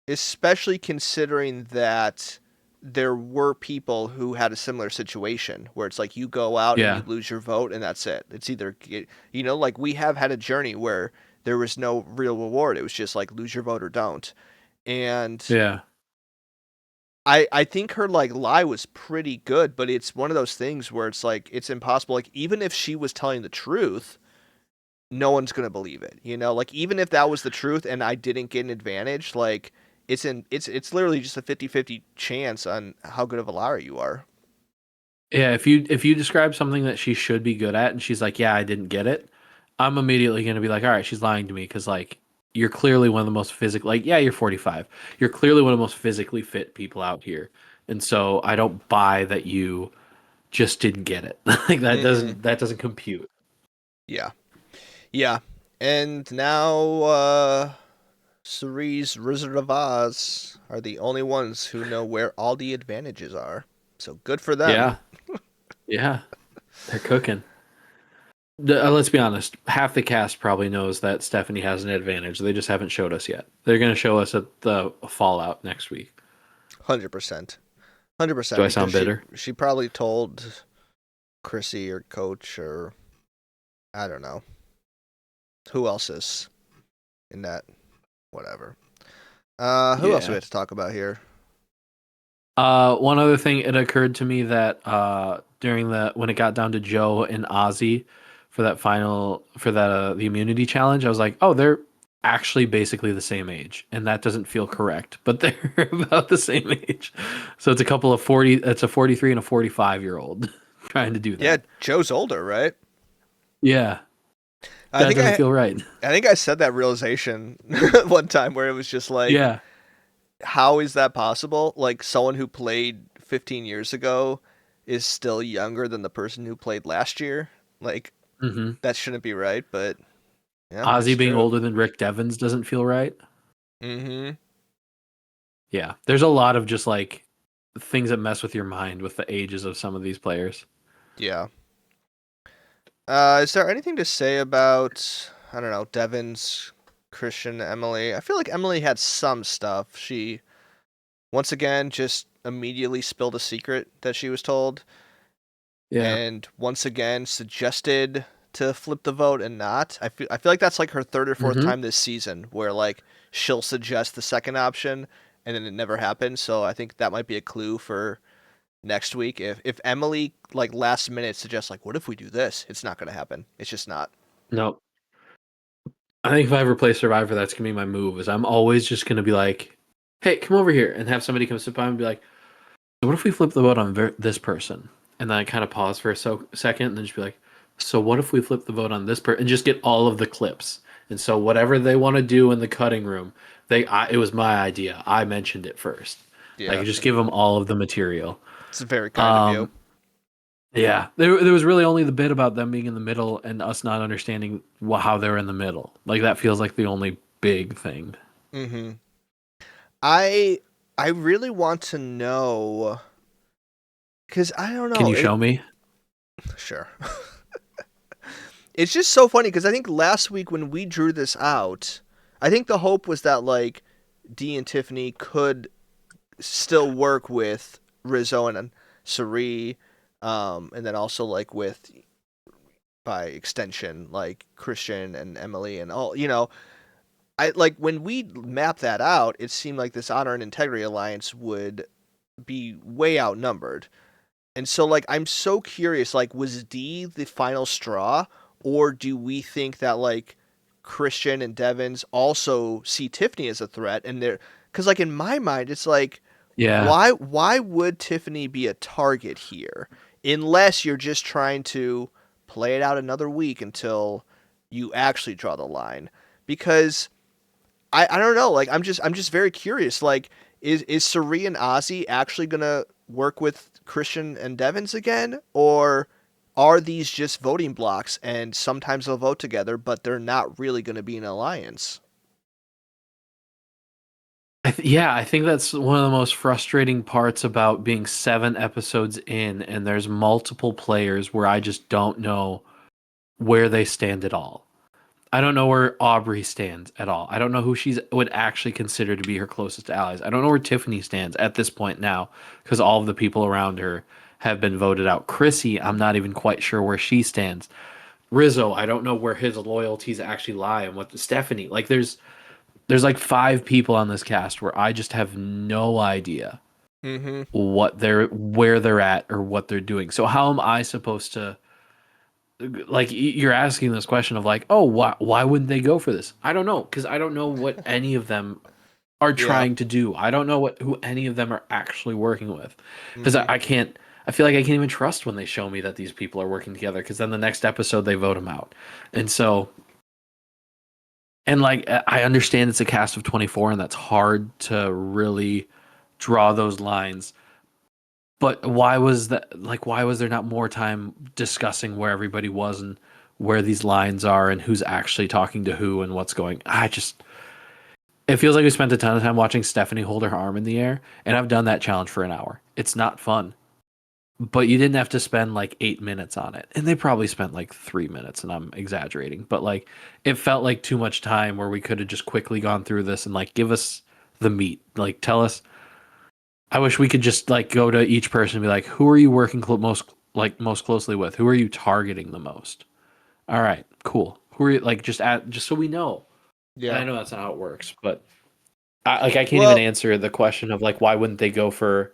especially considering that there were people who had a similar situation where it's like you go out and you lose your vote and that's it. It's either, like we have had a journey where there was no real reward. It was just like lose your vote or don't. And yeah. I think her like lie was pretty good, but it's one of those things where it's like it's impossible. Like even if she was telling the truth, no one's gonna believe it. Like even if that was the truth and I didn't get an advantage, like it's literally just a 50-50 chance on how good of a liar you are. Yeah, if you describe something that she should be good at and she's like, yeah, I didn't get it, I'm immediately gonna be like, all right, she's lying to me because like you're clearly one of the most physical. Like, yeah, you're 45. You're clearly one of the most physically fit people out here, and so I don't buy that you just didn't get it. Like that doesn't compute. Yeah, yeah. And now Suri's Wizard of Oz are the only ones who know where all the advantages are. So good for them. Yeah, yeah, they're cooking. Let's be honest. Half the cast probably knows that Stephanie has an advantage. They just haven't showed us yet. They're going to show us at the Fallout next week. 100%. 100%. Do I sound bitter? She probably told Chrissy or Coach or I don't know who else is in that. Whatever. Who else do we have to talk about here? One other thing, it occurred to me that when it got down to Joe and Ozzy for the immunity challenge, I was like, oh, they're actually basically the same age, and that doesn't feel correct, but they're about the same age. So it's it's a 43 and a 45-year-old trying to do that. Yeah, Joe's older, right? Yeah. That doesn't feel right. I think I said that realization one time where it was just like, yeah, how is that possible? Like someone who played 15 years ago is still younger than the person who played last year. Like that shouldn't be right, but yeah, Ozzy being older than Rick Devens doesn't feel right. Yeah, there's a lot of just like things that mess with your mind with the ages of some of these players. Yeah. Is there anything to say about, I don't know, Devins, Christian, Emily? I feel like Emily had some stuff. She, once again, just immediately spilled a secret that she was told. Yeah. And once again, suggested to flip the vote and not. I feel like that's like her third or fourth time this season where like she'll suggest the second option and then it never happens. So I think that might be a clue for next week. If Emily like last minute suggests like, what if we do this? It's not going to happen. It's just not. No. I think if I ever play Survivor, that's gonna be my move. Is I'm always just gonna be like, hey, come over here, and have somebody come sit by and be like, so what if we flip the vote on this person? And then I kind of pause for a second, and then just be like, so what if we flip the vote on this person? And just get all of the clips. And so whatever they want to do in the cutting room, it was my idea. I mentioned it first. Yeah, Like, just give them all of the material. it's very kind of you. Yeah, there was really only the bit about them being in the middle and us not understanding how they're in the middle. Like, that feels like the only big thing. Mm-hmm. I really want to know, because I don't know. Can you show me? Sure. It's just so funny because I think last week when we drew this out, I think the hope was that like Dee and Tiffany could still work with Rizzo and Sari, and then also like with, by extension, like Christian and Emily and all, I like when we mapped that out, it seemed like this Honor and Integrity Alliance would be way outnumbered. And so like I'm so curious, like was D the final straw, or do we think that like Christian and Devins also see Tiffany as a threat, and they're, cuz like in my mind it's like Yeah. why would Tiffany be a target here unless you're just trying to play it out another week until you actually draw the line? Because I don't know, like I'm just very curious, like is Sari and Ozzy actually gonna work with Christian and Devins again, or are these just voting blocks and sometimes they'll vote together but they're not really gonna be an alliance? Yeah, I think that's one of the most frustrating parts about being 7 episodes in, and there's multiple players where I just don't know where they stand at all. I don't know where Aubrey stands at all. I don't know who she's would actually consider to be her closest allies. I don't know where Tiffany stands at this point now because all of the people around her have been voted out. Chrissy, I'm not even quite sure where she stands. Rizzo, I don't know where his loyalties actually lie, and what Stephanie, like there's like 5 people on this cast where I just have no idea Mm-hmm. where they're at or what they're doing. So how am I supposed to, like, you're asking this question of like, oh, why wouldn't they go for this? I don't know, because I don't know what any of them are Yeah. trying to do. I don't know who any of them are actually working with, because Mm-hmm. I can't. I feel like I can't even trust when they show me that these people are working together, because then the next episode they vote them out, and so. And like I understand it's a cast of 24 and that's hard to really draw those lines. But why was there not more time discussing where everybody was and where these lines are and who's actually talking to who and what's going. It feels like we spent a ton of time watching Stephanie hold her arm in the air, and I've done that challenge for an hour. It's not fun. But you didn't have to spend like 8 minutes on it. And they probably spent like 3 minutes, and I'm exaggerating. But like it felt like too much time where we could have just quickly gone through this and like give us the meat. Like tell us. I wish we could just like go to each person and be like, who are you working most closely with? Who are you targeting the most? All right, cool. Who are you like just so we know. And I Yeah. know that's not how it works, but I can't even Well, answer the question of like why'd they go for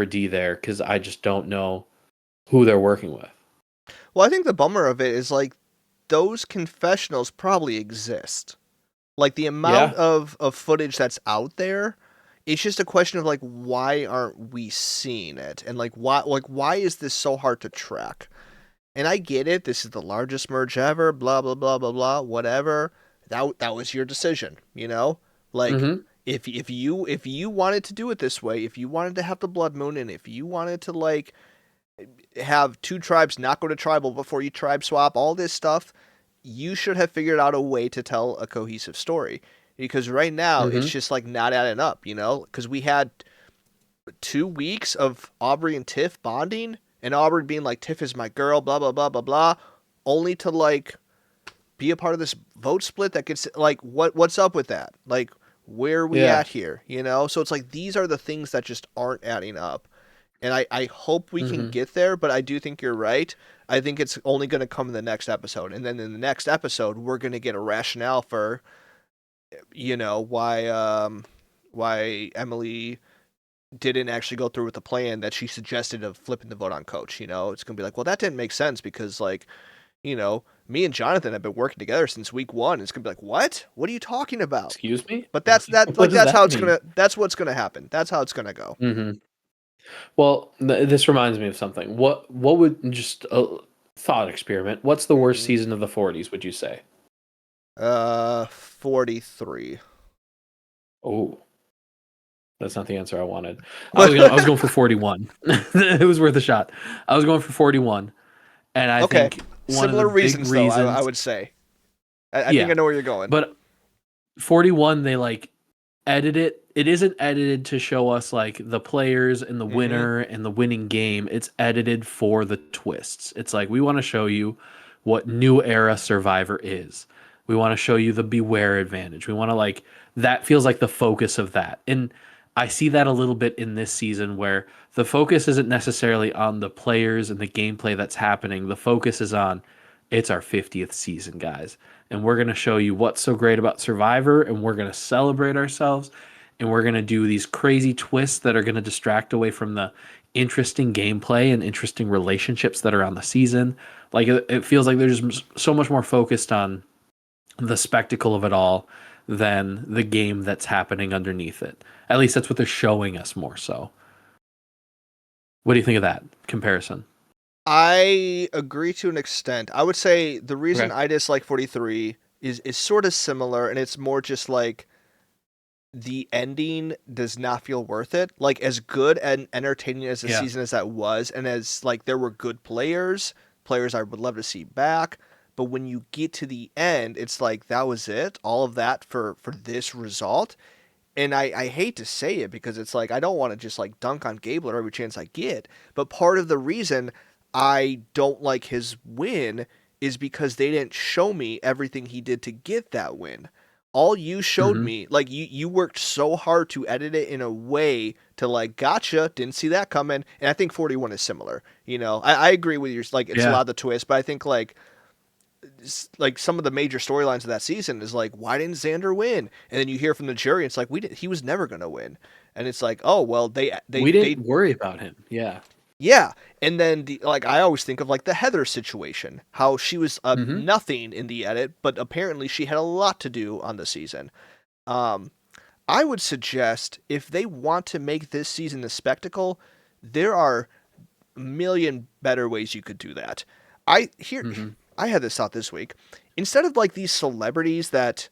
D there, because I just don't know who they're working with. I think the bummer of it is like those confessionals probably exist. Like the amount Yeah. of footage that's out there, it's just a question of like why aren't we seeing it? And like why is this so hard to track? And I get it, this is the largest merge ever, blah blah blah blah blah, whatever. That was your decision, you know? Like Mm-hmm. if you wanted to do it this way, if you wanted to have the blood moon, and if you wanted to like have two tribes not go to tribal before you tribe swap, all this stuff, you should have figured out a way to tell a cohesive story. Because right now it's Mm-hmm. just like not adding up, you know? Because we had 2 weeks of Aubrey and Tiff bonding, and Aubrey being like, Tiff is my girl, blah blah blah blah blah, only to like be a part of this vote split that gets like what's up with that? Like where are we Yeah. at here? You know? So it's like these are the things that just aren't adding up. And I hope we can Mm-hmm. get there, but I do think you're right. I think it's only going to come in the next episode. And then in the next episode, we're going to get a rationale for, why Emily didn't actually go through with the plan that she suggested of flipping the vote on Coach. You know, it's going to be like, well, that didn't make sense because, like, you know, me and Jonathan have been working together since week 1. It's gonna be like, what? What are you talking about? Excuse me? But that's What does that mean? that's what's gonna happen. That's how it's gonna go. Hmm. Well, this reminds me of something. What would just a thought experiment? What's the worst Mhm. season of the 40s? Would you say? 43. Oh, that's not the answer I wanted. I was going for 41. It was worth a shot. I was going for 41, and I Okay. think one of the Similar big reasons, though, I reasons, would say. I think I yeah, know where you're going. but 41 they like edit it. It isn't edited to show us like the players and the Mm-hmm. winner and the winning game. It's edited for the twists. It's like we want to show you what new era Survivor is. We want to show you the beware advantage. We want to like that feels like the focus of that. And I see that a little bit in this season where the focus isn't necessarily on the players and the gameplay that's happening. The focus is on it's our 50th season, guys. And we're going to show you what's so great about Survivor and we're going to celebrate ourselves and we're going to do these crazy twists that are going to distract away from the interesting gameplay and interesting relationships that are on the season. Like it feels like they're just so much more focused on the spectacle of it all than the game that's happening underneath it. At least that's what they're showing us more so. What do you think of that comparison? I agree to an extent. I would say the reason Okay. I dislike 43 is sort of similar, and it's more just like the ending does not feel worth it. Like, as good and entertaining as the Yeah. season as that was, and as like there were good players I would love to see back, but when you get to the end, it's like that was it, all of that for this result. And I hate to say it because it's like I don't want to just like dunk on Gabler every chance I get, but part of the reason I don't like his win is because they didn't show me everything he did to get that win. All you showed Mm-hmm. me, like you worked so hard to edit it in a way to like, gotcha, didn't see that coming. And I think 41 is similar. You know, I agree with you. Like, it's a Yeah. lot of the twist, but I think like some of the major storylines of that season is like, why didn't Xander win? And then you hear from the jury, it's like he was never gonna win, and it's like, oh well, We they didn't worry about him. Yeah. yeah. And then like I always think of like the Heather situation, how she was Mm-hmm. nothing in the edit, but apparently she had a lot to do on the season. Um, I would suggest if they want to make this season a spectacle, there are a million better ways you could do that. I here Mm-hmm. I had this thought this week. Instead of like these celebrities that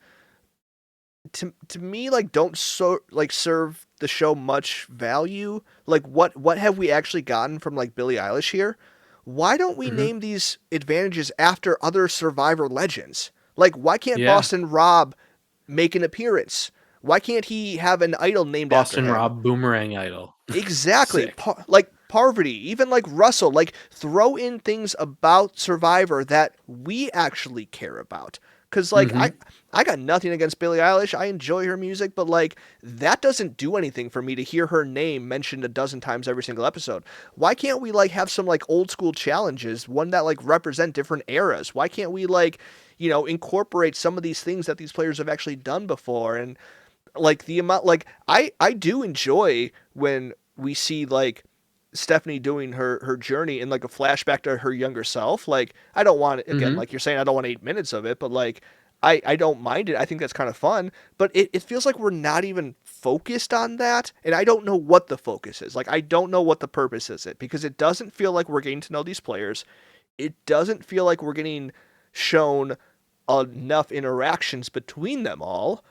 to me like don't so like serve the show much value, like what have we actually gotten from like Billie Eilish here? Why don't we Mm-hmm. name these advantages after other Survivor legends? Like, why can't Yeah. Boston Rob make an appearance? Why can't he have an idol named after Boston him? Rob Boomerang Idol. Exactly. Sick. Like Parvati, even like Russell, like throw in things about Survivor that we actually care about. Cause like Mm-hmm. I got nothing against Billie Eilish. I enjoy her music, but like that doesn't do anything for me to hear her name mentioned a dozen times every single episode. Why can't we like have some like old school challenges, one that like represent different eras? Why can't we like, incorporate some of these things that these players have actually done before? And like the amount like I do enjoy when we see like Stephanie doing her journey in like a flashback to her younger self. Like I don't want again, Mm-hmm. like you're saying, I don't want 8 minutes of it, but like I don't mind it. I think that's kind of fun. But it feels like we're not even focused on that. And I don't know what the focus is. Like I don't know what the purpose is it because it doesn't feel like we're getting to know these players. It doesn't feel like we're getting shown enough interactions between them all.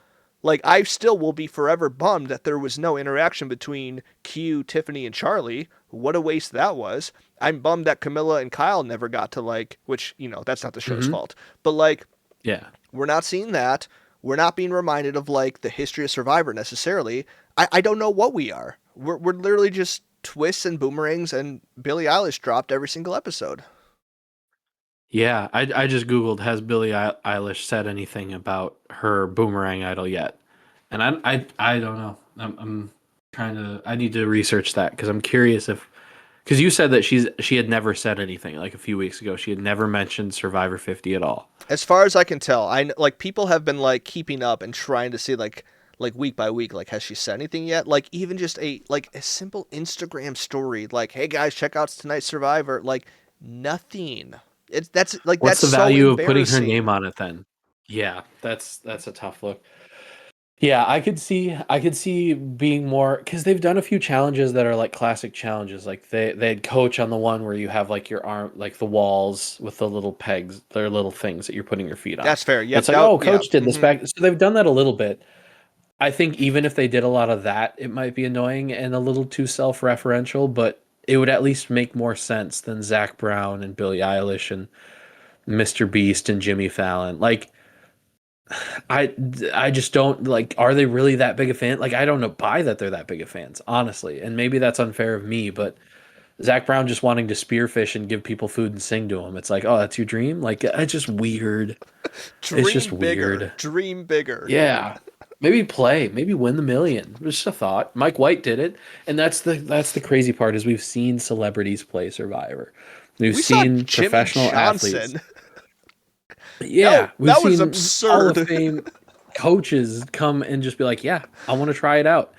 Like, I still will be forever bummed that there was no interaction between Q, Tiffany, and Charlie. What a waste that was. I'm bummed that Camilla and Kyle never got to, like, which, that's not the show's Mm-hmm. fault. But, like, Yeah. we're not seeing that. We're not being reminded of, like, the history of Survivor necessarily. I don't know what we are. We're literally just twists and boomerangs, and Billie Eilish dropped every single episode. Yeah. I just Googled, has Billie Eilish said anything about her Boomerang Idol yet? And I don't know. I'm trying to, I need to research that because I'm curious if, because you said that she had never said anything like a few weeks ago. She had never mentioned Survivor 50 at all. As far as I can tell, like people have been like keeping up and trying to see like week by week, like has she said anything yet? Like even just a simple Instagram story, like, hey guys, check out tonight's Survivor. Like nothing. That's like What's that's the so value of putting her embarrassing. name on it then? Yeah, that's a tough look. Yeah, I could see being more because they've done a few challenges that are like classic challenges. Like they had coach on the one where you have like your arm, like the walls with the little pegs, they're little things that you're putting your feet on. That's fair. Yep. It's like, That, oh, yeah. coach did this Mhm. back. So they've done that a little bit. I think even if they did a lot of that, it might be annoying and a little too self-referential, but it would at least make more sense than Zach Brown and Billie Eilish and Mr. Beast and Jimmy Fallon. Like I I just don't like. Are they really that big a fan? Like I don't know buy that they're that big of fans, honestly. And maybe that's unfair of me, but Zach Brown just wanting to spearfish and give people food and sing to him. It's like, oh, that's your dream. Like it's just weird. It's just Dream bigger. weird. Dream bigger. Yeah. Maybe play. Maybe win the million. Just a thought. Mike White did it, and that's the crazy part is we've seen celebrities play Survivor. We've We saw seen Jimmy professional athletes. Johnson. Yeah, we've that was seen Hall of absurd. Fame coaches come and just be like, "Yeah, I want to try it out."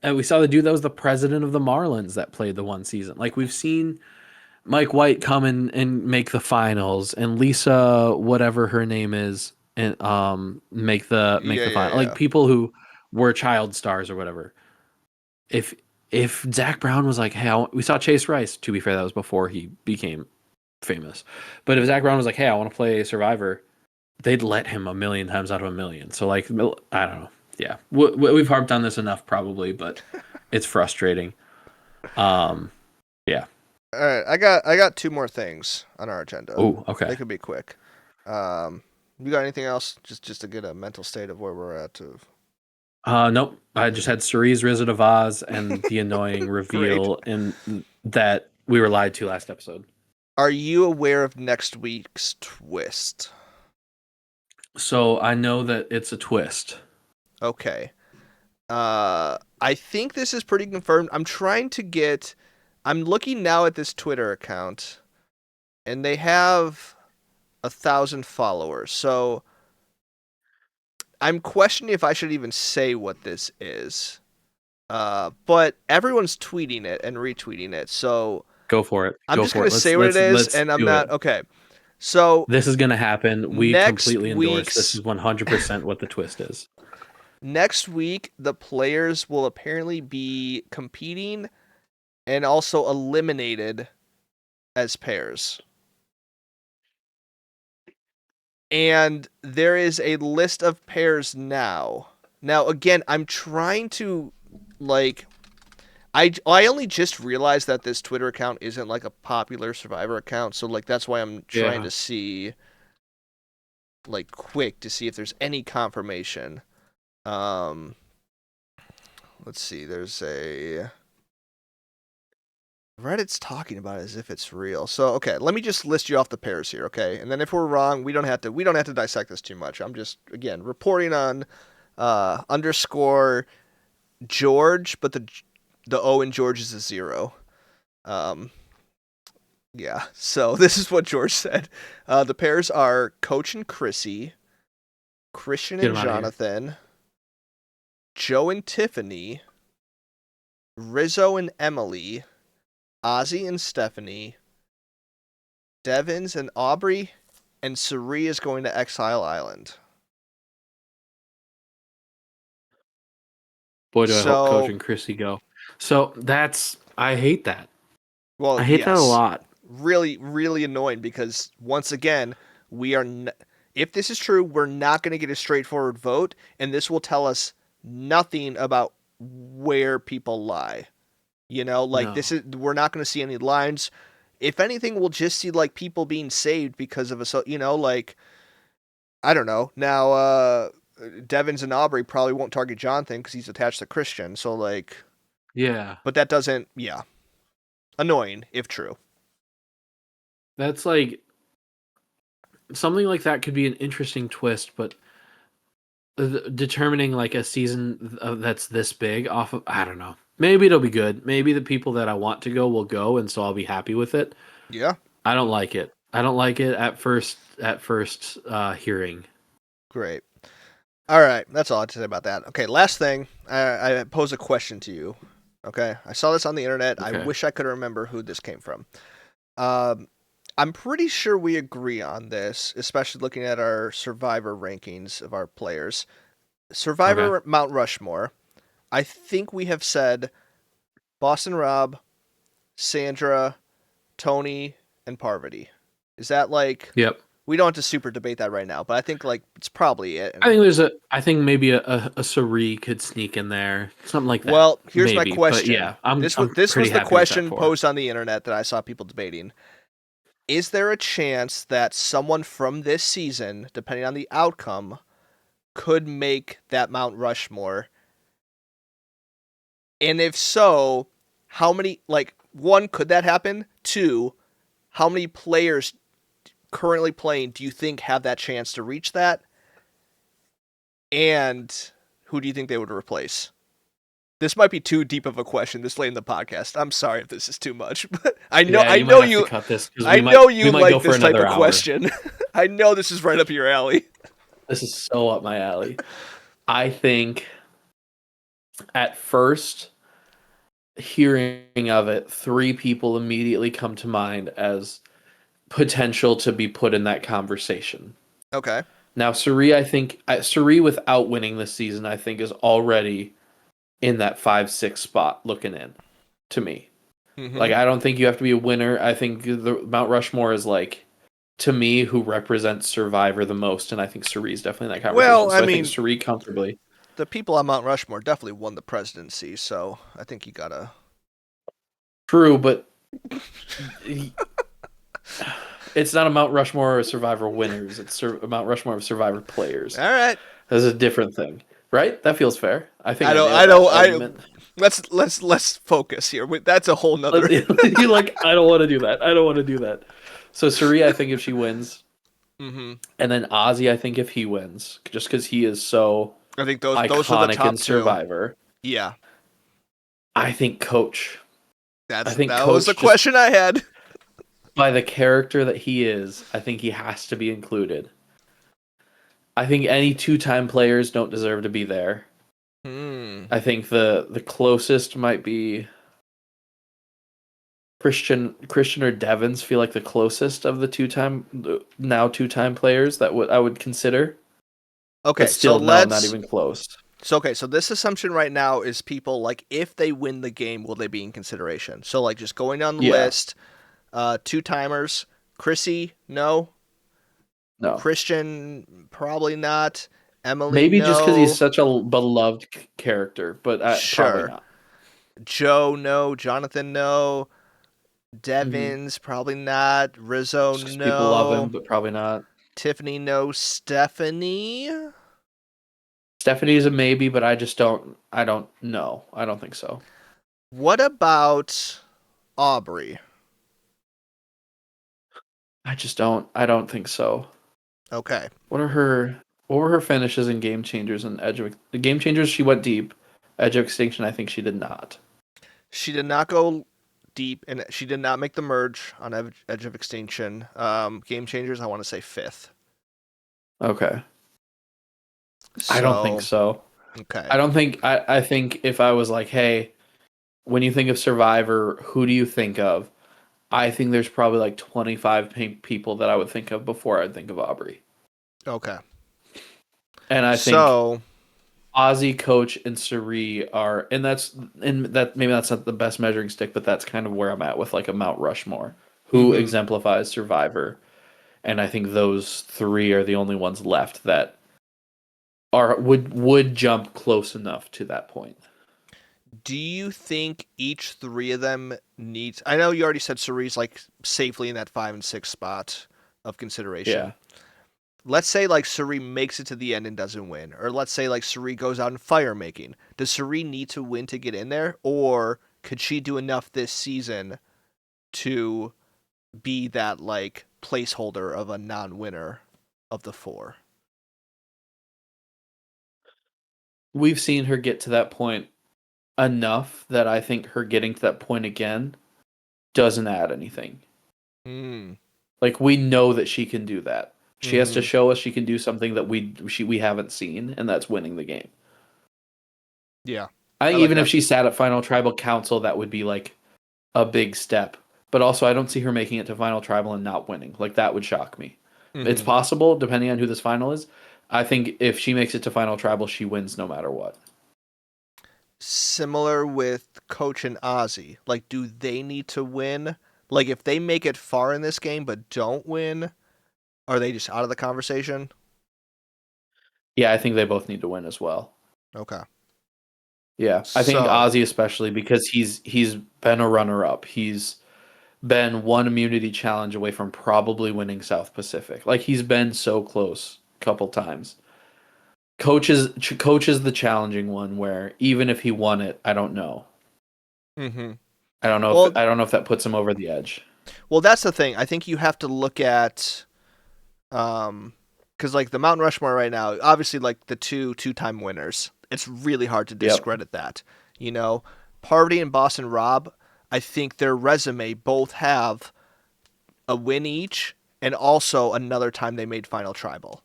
And we saw the dude that was the president of the Marlins that played the one season. Like we've seen Mike White come in and make the finals, and Lisa, whatever her name is, and make the final. Like Yeah. people who were child stars or whatever. If if Zach Brown was like, "Hey," we saw Chase Rice. To be fair, that was before he became famous. But if Zach Brown was like, "Hey, I want to play Survivor," they'd let him a million times out of a million. So like, I don't know. Yeah, we've harped on this enough probably, but it's frustrating. Yeah. All right, I got two more things on our agenda. Oh, They okay. could be quick. You got anything else? Just to get a mental state of where we're at. Nope. I just had Cerise, Wizard of Oz, and the annoying reveal in that we were lied to last episode. Are you aware of next week's twist? So I know that it's a twist. Okay. I think this is pretty confirmed. I'm looking now at this Twitter account, and they have 1,000 followers. So I'm questioning if I should even say what this is. But everyone's tweeting it and retweeting it, so Go for it. I'm Go just for gonna it. say what it is, Let's and I'm do not it. okay. So This is gonna happen. We next completely endorse. This week's is 100% what the twist is. next week, the players will apparently be competing and also eliminated as pairs. And there is a list of pairs now. Now, again, I'm trying to, like, I only just realized that this Twitter account isn't, like, a popular Survivor account, so, like, that's why I'm trying Yeah. to see, like, quick to see if there's any confirmation. Let's see, there's a... Reddit's talking about it as if it's real. So, okay, let me just list you off the pairs here, okay? And then if we're wrong, we don't have to dissect this too much. I'm just, again, reporting on underscore George, but the O in George is a 0. Yeah, so this is what George said. The pairs are Coach and Chrissy, Christian Get and 'em outta here. Jonathan, Joe and Tiffany, Rizzo and Emily, Ozzy and Stephanie, Devins and Aubrey, and Suri is going to Exile Island. Boy, do I hope Coach So, and Chrissy go. So I hate that. well, I hate that a yes. lot. Really, really annoying because, once again, if this is true, we're not going to get a straightforward vote, and this will tell us nothing about where people lie. You know, like No. we're not going to see any lines. If anything, we'll just see like people being saved because of like, I don't know. Now, Devins and Aubrey probably won't target Jonathan because he's attached to Christian. So like, Yeah. but that doesn't, annoying if true. That's like something like that could be an interesting twist, but determining like a season that's this big off of, I don't know. Maybe it'll be good. Maybe the people that I want to go will go, and so I'll be happy with it. Yeah. I don't like it. I don't like it at first hearing. Great. All right. That's all I have to say about that. Okay. Last thing, I pose a question to you. Okay. I saw this on the internet. Okay. I wish I could remember who this came from. I'm pretty sure we agree on this, especially looking at our Survivor rankings of our players. Survivor Mount Rushmore, I think we have said Boston Rob, Sandra, Tony, and Parvati. Is that like... Yep. We don't have to super debate that right now, but I think like it's probably it. I think maybe a Suri could sneak in there, something like that. Well, here's my maybe. question. But yeah, This I'm was pretty the happy with question that four. posed on the internet that I saw people debating. Is there a chance that someone from this season, depending on the outcome, could make that Mount Rushmore? And if so, how many, like, one, could that happen? Two, how many players currently playing do you think have that chance to reach that? And who do you think they would replace? This might be too deep of a question this late in the podcast. I'm sorry if this is too much, but I know you cut this I know you like this type of question. I know this is right up your alley. This is so up my alley. I think at first hearing of it, 3 people immediately come to mind as potential to be put in that conversation. Okay. Now, Suri, I think Suri without winning this season, I think is already in that 5-6 spot looking in to me. Mm-hmm. Like, I don't think you have to be a winner. I think the Mount Rushmore is like, to me, who represents Survivor the most, and I think Suri's definitely in that conversation. Well, so I think mean, Suri comfortably. The people on Mount Rushmore definitely won the presidency, so I think you gotta... True, but it's not a Mount Rushmore of Survivor winners. It's a Mount Rushmore of Survivor players. All right. That's a different thing, right? That feels fair. I think. Let's focus here. That's a whole nother... You're like, I don't want to do that. I don't want to do that. So Suri, I think if she wins, mm-hmm. and then Ozzy, I think if he wins, just because he is so... I think those are the top in Survivor. Two. Yeah. I think Coach. That Coach was the question I had. By the character that he is, I think he has to be included. I think any 2-time players don't deserve to be there. I think the closest might be Christian or Devins feel like the closest of the 2-time players that I would consider. Okay, but still so not even close. So this assumption right now is people like if they win the game, will they be in consideration? So like just going down the list, 2-timers, Chrissy, no. Christian, probably not. Emily, maybe no. just because he's such a beloved character, but probably not. Joe, no. Jonathan, no. Devins, probably not. Rizzo, no. People love him, but probably not. Tiffany, no. Stephanie is a maybe, but I don't know. I don't think so. What about Aubrey? I don't think so. Okay. What were her finishes in Game Changers and Edge of the Game Changers? She went deep. Edge of Extinction, I think she did not. She did not go deep, and she did not make the merge on Edge of Extinction. Game Changers, I want to say 5th. Okay. I don't think so. Okay. I think if I was like, hey, when you think of Survivor, who do you think of? I think there's probably like 25 people that I would think of before I'd think of Aubrey. Okay. And I think Ozzy, Coach, and Suri are, and maybe that's not the best measuring stick, but that's kind of where I'm at with like a Mount Rushmore, who exemplifies Survivor. And I think those 3 are the only ones left that would jump close enough to that point. Do you think each 3 of them needs... I know you already said Suri's like safely in that 5 and 6 spot of consideration. Yeah. Let's say like Suri makes it to the end and doesn't win. Or let's say like Suri goes out in fire making. Does Suri need to win to get in there? Or could she do enough this season to be that like placeholder of a non-winner of the 4? We've seen her get to that point enough that I think her getting to that point again doesn't add anything. Like, we know that she can do that. She has to show us she can do something that we haven't seen, and that's winning the game. Yeah. I think even if she sat at Final Tribal Council, that would be like a big step but also I don't see her making it to Final Tribal and not winning. Like that would shock me. It's Mhm. possible, depending on who this final is. I think if she makes it to Final Tribal, she wins no matter what. Similar with Coach and Ozzy. Like, do they need to win? Like, if they make it far in this game but don't win, are they just out of the conversation? Yeah, I think they both need to win as well. Okay. Yeah, I think So, Ozzy especially because he's been a runner up. He's been one immunity challenge away from probably winning South Pacific. Like he's been so close a couple times. Coach is the challenging one where even if he won it, I don't know. hmm I well, don't know if that puts him over the edge. well, that's the thing. I think you have to look at, because like the Mount Rushmore right now, obviously like the two-time winners. It's really hard to Yep. discredit that. You know, Parvati and Boston Rob. I think their resume both have a win each, and also another time they made Final Tribal,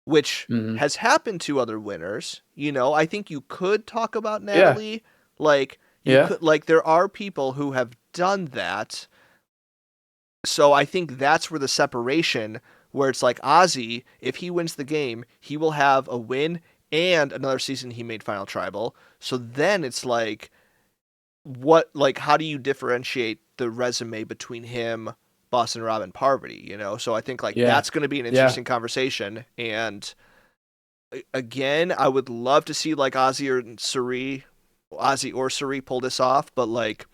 which Hmm. has happened to other winners. You know, I think you could talk about Yeah. Natalie. Like you Yeah. could, like there are people who have done that. So I think that's where the separation, where it's like Ozzy, if he wins the game, he will have a win and another season he made Final Tribal. So then it's like, what, like, how do you differentiate the resume between him, Boston Rob, and Parvati? You know, so I think like Yeah. that's going to be an Yeah. interesting conversation. And again, I would love to see like Ozzy or Suri pull this off, but like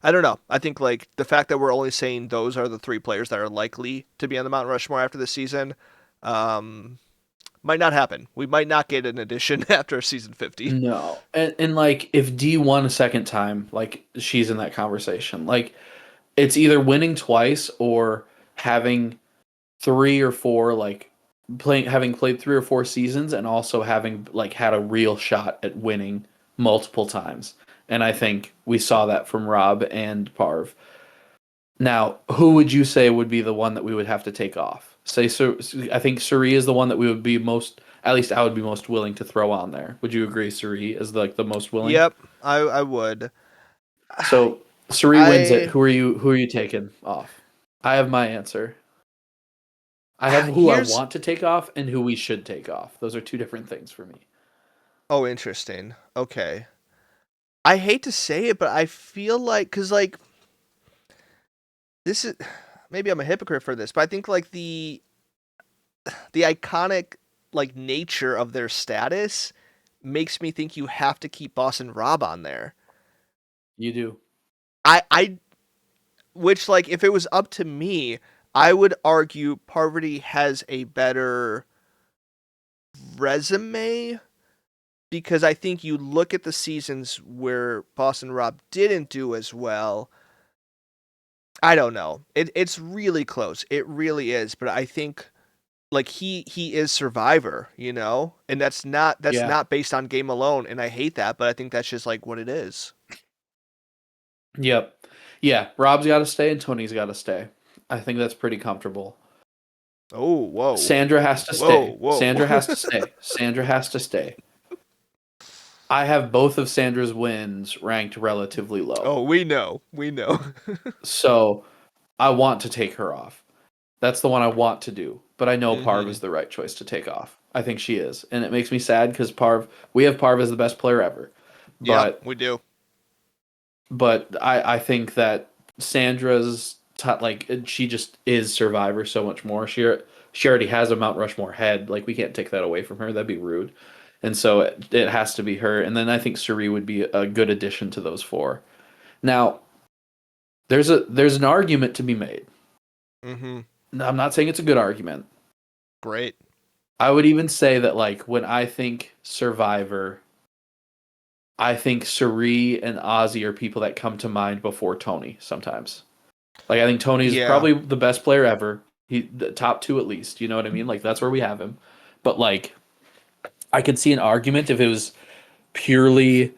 I don't know. I think like the fact that we're only saying those are the three players that are likely to be on the Mount Rushmore after this season, um, might not happen. We might not get an addition after season 50. No. And like if D won a second time, like she's in that conversation. Like it's either winning twice or having three or four like playing having played 3 or 4 seasons and also having like had a real shot at winning multiple times. And I think we saw that from Rob and Parv. Now, who would you say would be the one that we would have to take off? Say, I think Suri is the one that we would be most, at least I would be most willing to throw on there. Would you agree, Suri is like the most willing? Yep, I would. So Suri wins it. I Who are you taking off? I have my answer. I have who I here's want to take off and who we should take off. Those are two different things for me. oh interesting. Okay. I hate to say it, but I feel like cuz like this is maybe I'm a hypocrite for this, but I think like the iconic like nature of their status makes me think you have to keep Boston Rob on there. You do. I which like if it was up to me, I would argue Parvati has a better resume because I think you look at the seasons where Boston Rob didn't do as well. I don't know. It's really close. It really is, but I think like he is Survivor, you know? And that's Yeah. not based on game alone, and I hate that, but I think that's just like what it is. Yep. Yeah. Rob's got to stay and Tony's got to stay. I think that's pretty comfortable. Oh, whoa. Sandra has to Whoa, stay. whoa. Sandra has to stay. Sandra has to stay. I have both of Sandra's wins ranked relatively low. Oh, we know. We know. So I want to take her off. That's the one I want to do. But I know Parv Mhm. is the right choice to take off. I think she is. And it makes me sad because we have Parv as the best player ever. Yeah, But we do. I think that Sandra's like she just is Survivor so much more. She already has a Mount Rushmore head. Like we can't take that away from her. That'd be rude. And so it has to be her. And then I think Suri would be a good addition to those four. Now, there's an argument to be made. Mhm. I'm not saying it's a good argument. Great. I would even say that like when I think Survivor, I think Suri and Ozzy are people that come to mind before Tony sometimes. Like I think Tony's Yeah. probably the best player ever. The top two at least. You know what I mean? Like that's where we have him. But like I could see an argument if it was purely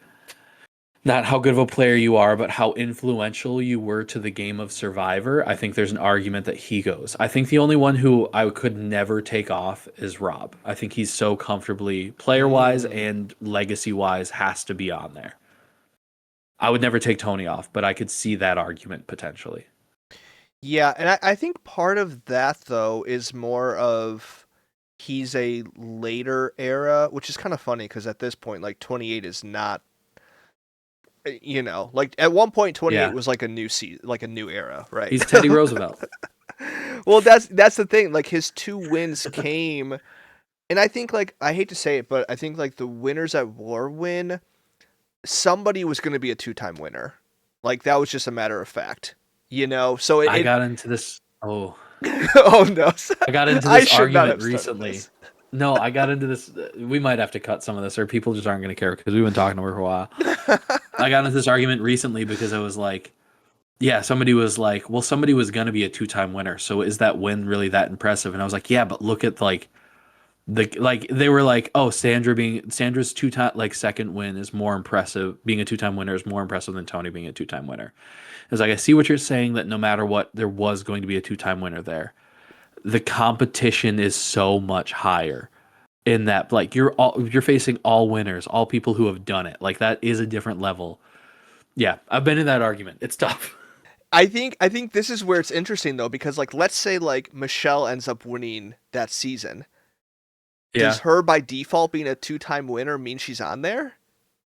not how good of a player you are, but how influential you were to the game of Survivor. I think there's an argument that he goes. I think the only one who I could never take off is Rob. I think he's so comfortably player wise Mm. and legacy wise has to be on there. I would never take Tony off, but I could see that argument potentially. Yeah, and I think part of that though is more of he's a later era, which is kind of funny because at this point, like 28 is not, like at one point 28 Yeah, was like a new like a new era, right? he's Teddy Roosevelt. Well, that's the thing. Like his two wins came, and I think like I hate to say it, but I think like the winners at War win, somebody was going to be a two-time winner. Like that was just a matter of fact, So I got into this. Oh, oh no, I got into I this should not argument have started recently. this. No, I got into this. We might have to cut some of this, or people just aren't going to care because we've been talking over for a while. I got into this argument recently because I was like, yeah, somebody was like, well, somebody was going to be a two-time winner. So is that win really that impressive? And I was like, yeah, but look at like they were like, oh, Sandra's two-time like second win is more impressive. Being a two-time winner is more impressive than Tony being a two-time winner. It's like I see what you're saying that no matter what, there was going to be a two-time winner there. The competition is so much higher in that like you're facing all winners, all people who have done it. Like that is a different level. Yeah, I've been in that argument. It's tough. I think this is where it's interesting though, because like let's say like Michelle ends up winning that season. Does Yeah, her by default being a two-time winner mean she's on there?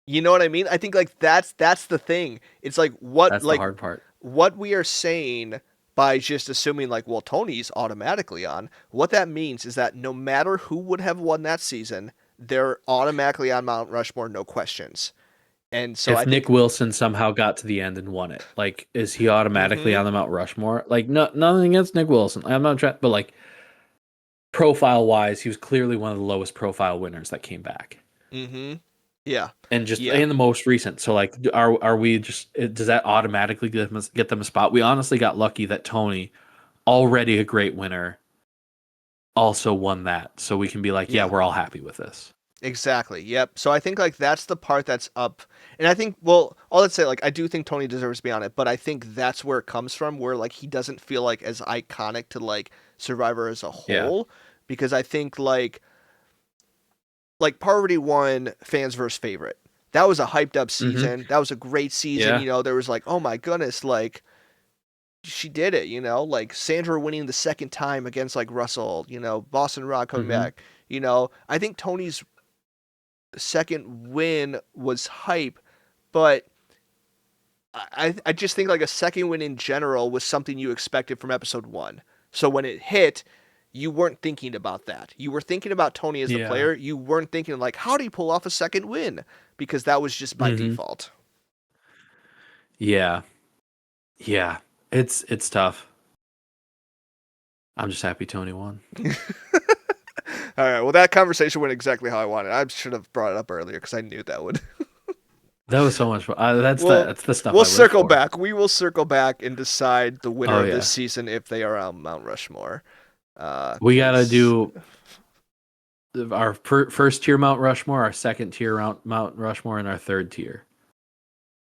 You know what I mean? I think like that's the thing. It's that's the hard part. what we are saying by just assuming like, well, Tony's automatically on. What that means is that no matter who would have won that season, they're automatically on Mount Rushmore, no questions. And so I If Nick think, Wilson somehow got to the end and won it, like, is he automatically mm-hmm, on the Mount Rushmore? Like, no, nothing against Nick Wilson. I'm not trying, but like, profile wise, he was clearly one of the lowest profile winners that came back, mm-hmm, yeah, and just yeah. in the most recent. So, like, are we just does that automatically get them a spot? We honestly got lucky that Tony, already a great winner, also won that, so we can be like, yeah, Yeah. we're all happy with this. Exactly. Yep. So I think like that's the part that's up. And I think, well, all let's say like I do think Tony deserves to be on it, but I think that's where it comes from, where like he doesn't feel like as iconic to like Survivor as a Yeah. whole, because I think like Parvati won fans versus favorite. That was a hyped up Mm-hmm. season. That was a great season. Yeah. There was like, oh my goodness, like she did it. Like Sandra winning the second time against like Russell. Boston Rob coming Mm-hmm. back. I think Tony's second win was hype, but I just think like a second win in general was something you expected from episode one. So when it hit, you weren't thinking about that. You were thinking about Tony as the Yeah. player. You weren't thinking like, how do you pull off a second win? Because that was just by Mm-hmm. default. Yeah. Yeah. It's tough. I'm just happy Tony won. All right. Well, that conversation went exactly how I wanted. I should have brought it up earlier because I knew that would. That was so much fun. Well, That's the stuff we'll I live circle for. back. We will circle back and decide the winner Oh of this yeah. season if they are on Mount Rushmore. We gotta 'Cause do our first tier Mount Rushmore, our second tier Mount Rushmore, and our third tier.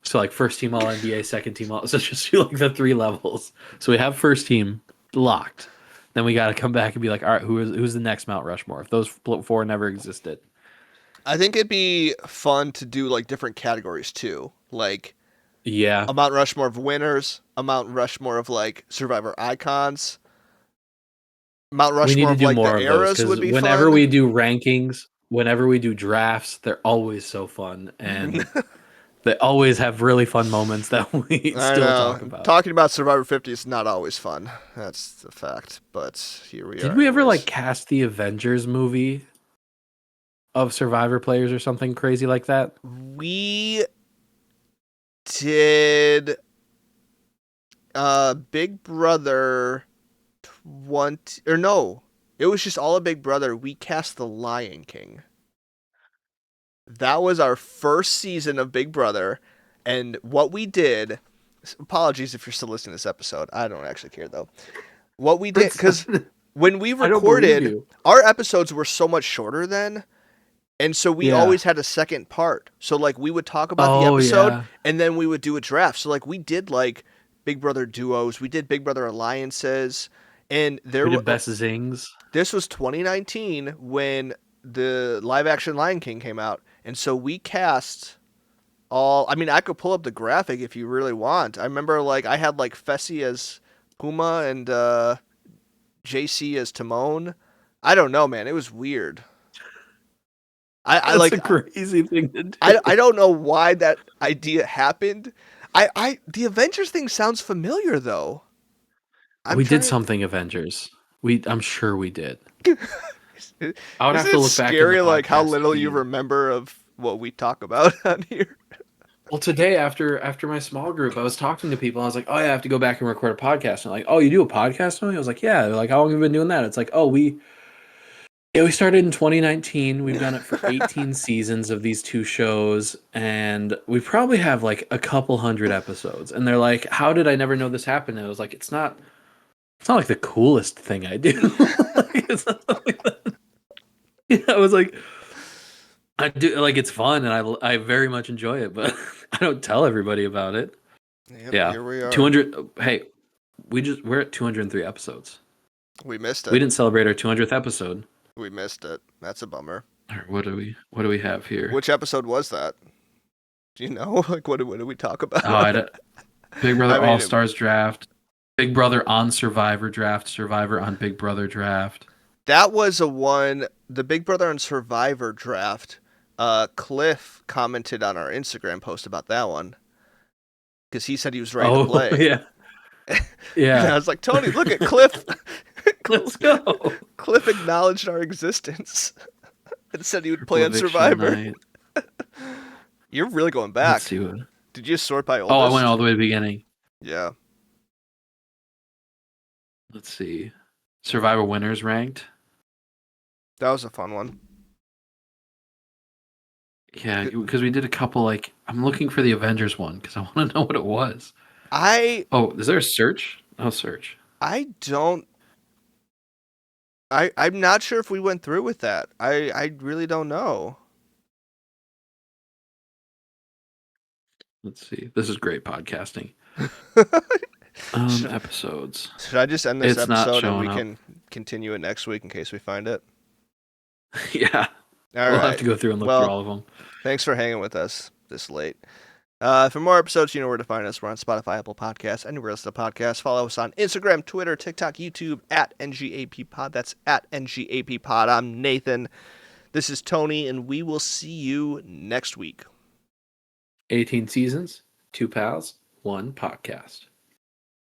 So like first team All NBA, second team All. So just do like the three levels. So we have first team locked. Then we got to come back and be like, all right, who's the next Mount Rushmore? If those four never existed. I think it'd be fun to do like different categories too, like Yeah, a Mount Rushmore of winners, a Mount Rushmore of like Survivor icons, Mount we need Rushmore to of do like the more of those eras because would be whenever fun. we do rankings, whenever we do drafts, they're always so fun and they always have really fun moments that we I still talk know. about. Talking about Survivor 50 is not always fun. That's the fact. But here we Did are we ever like anyways. cast the Avengers movie of Survivor players or something crazy like that? We did Big Brother 20 or no. It was just all a Big Brother. We cast the Lion King. That was our first season of Big Brother, and what we did, apologies if you're still listening to this episode. I don't actually care though. What we did, because when we I don't believe recorded, you. our episodes were so much shorter then, and so we Yeah. always had a second part. So like we would talk about the Oh episode, yeah. and then we would do a draft. So like we did like Big Brother duos, we did Big Brother alliances, and We did best zings. this was 2019 when the live action Lion King came out, and so we cast all. I mean, I could pull up the graphic if you really want. I remember like I had like Fessy as Puma and JC as Timon. I don't know, man. It was weird. I That's like a crazy thing to do. I don't know why that idea happened. The Avengers thing sounds familiar though. We did something Avengers. I'm sure we did. I would have Isn't to it look back in the scary like how podcast little you feed. remember of what we talk about on here? Well, today after my small group, I was talking to people. I was like, "Oh yeah, I have to go back and record a podcast." And they're like, "Oh, you do a podcast, Tony?" I was like, "Yeah." They're like, "How long have you been doing that?" It's like, "Oh, we started in 2019. We've done it for 18 seasons of these two shows, and we probably have like a couple hundred episodes." And they're like, "How did I never know this happened?" And I was like, "It's not like the coolest thing I do." Like, it's not something that... Yeah, I was like, I do like it's fun and I very much enjoy it, but I don't tell everybody about it. Yep, Yeah, here we are. 200. Hey, we're at 203 episodes. We missed it. We didn't celebrate our 200th episode. We missed it. That's a bummer. What do we have here? Which episode was that? Do you know? Like, what did we talk about? Oh, I don't... Big Brother I mean, All Stars draft, Big Brother on Survivor draft, Survivor on Big Brother draft. That was the Big Brother and Survivor draft. Cliff commented on our Instagram post about that one because he said he was ready to play. Yeah, yeah. And I was like, Tony, look at Cliff. Let's go. Cliff acknowledged our existence and said he would play on Survivor. Night. You're really going back. Let's see what... Did you sort by oldest? Oh, I went all the way to the beginning. Yeah. Let's see. Survivor winners ranked. That was a fun one. Yeah, because we did a couple, like, I'm looking for the Avengers one because I want to know what it was. Oh, is there a search? Oh, search. I'm not sure if we went through with that. I really don't know. Let's see. This is great podcasting. Episodes. Should I just end this It's not episode and we showing up. can continue it next week in case we find it? Yeah. All We'll right. have to go through and look Well, through all of them. Thanks for hanging with us this late. For more episodes, you know where to find us. We're on Spotify, Apple Podcasts, anywhere else the podcast. Follow us on Instagram, Twitter, TikTok, YouTube, at NGAPPod. That's at NGAPPod. I'm Nathan. This is Tony, and we will see you next week. 18 seasons, 2 pals, 1 podcast.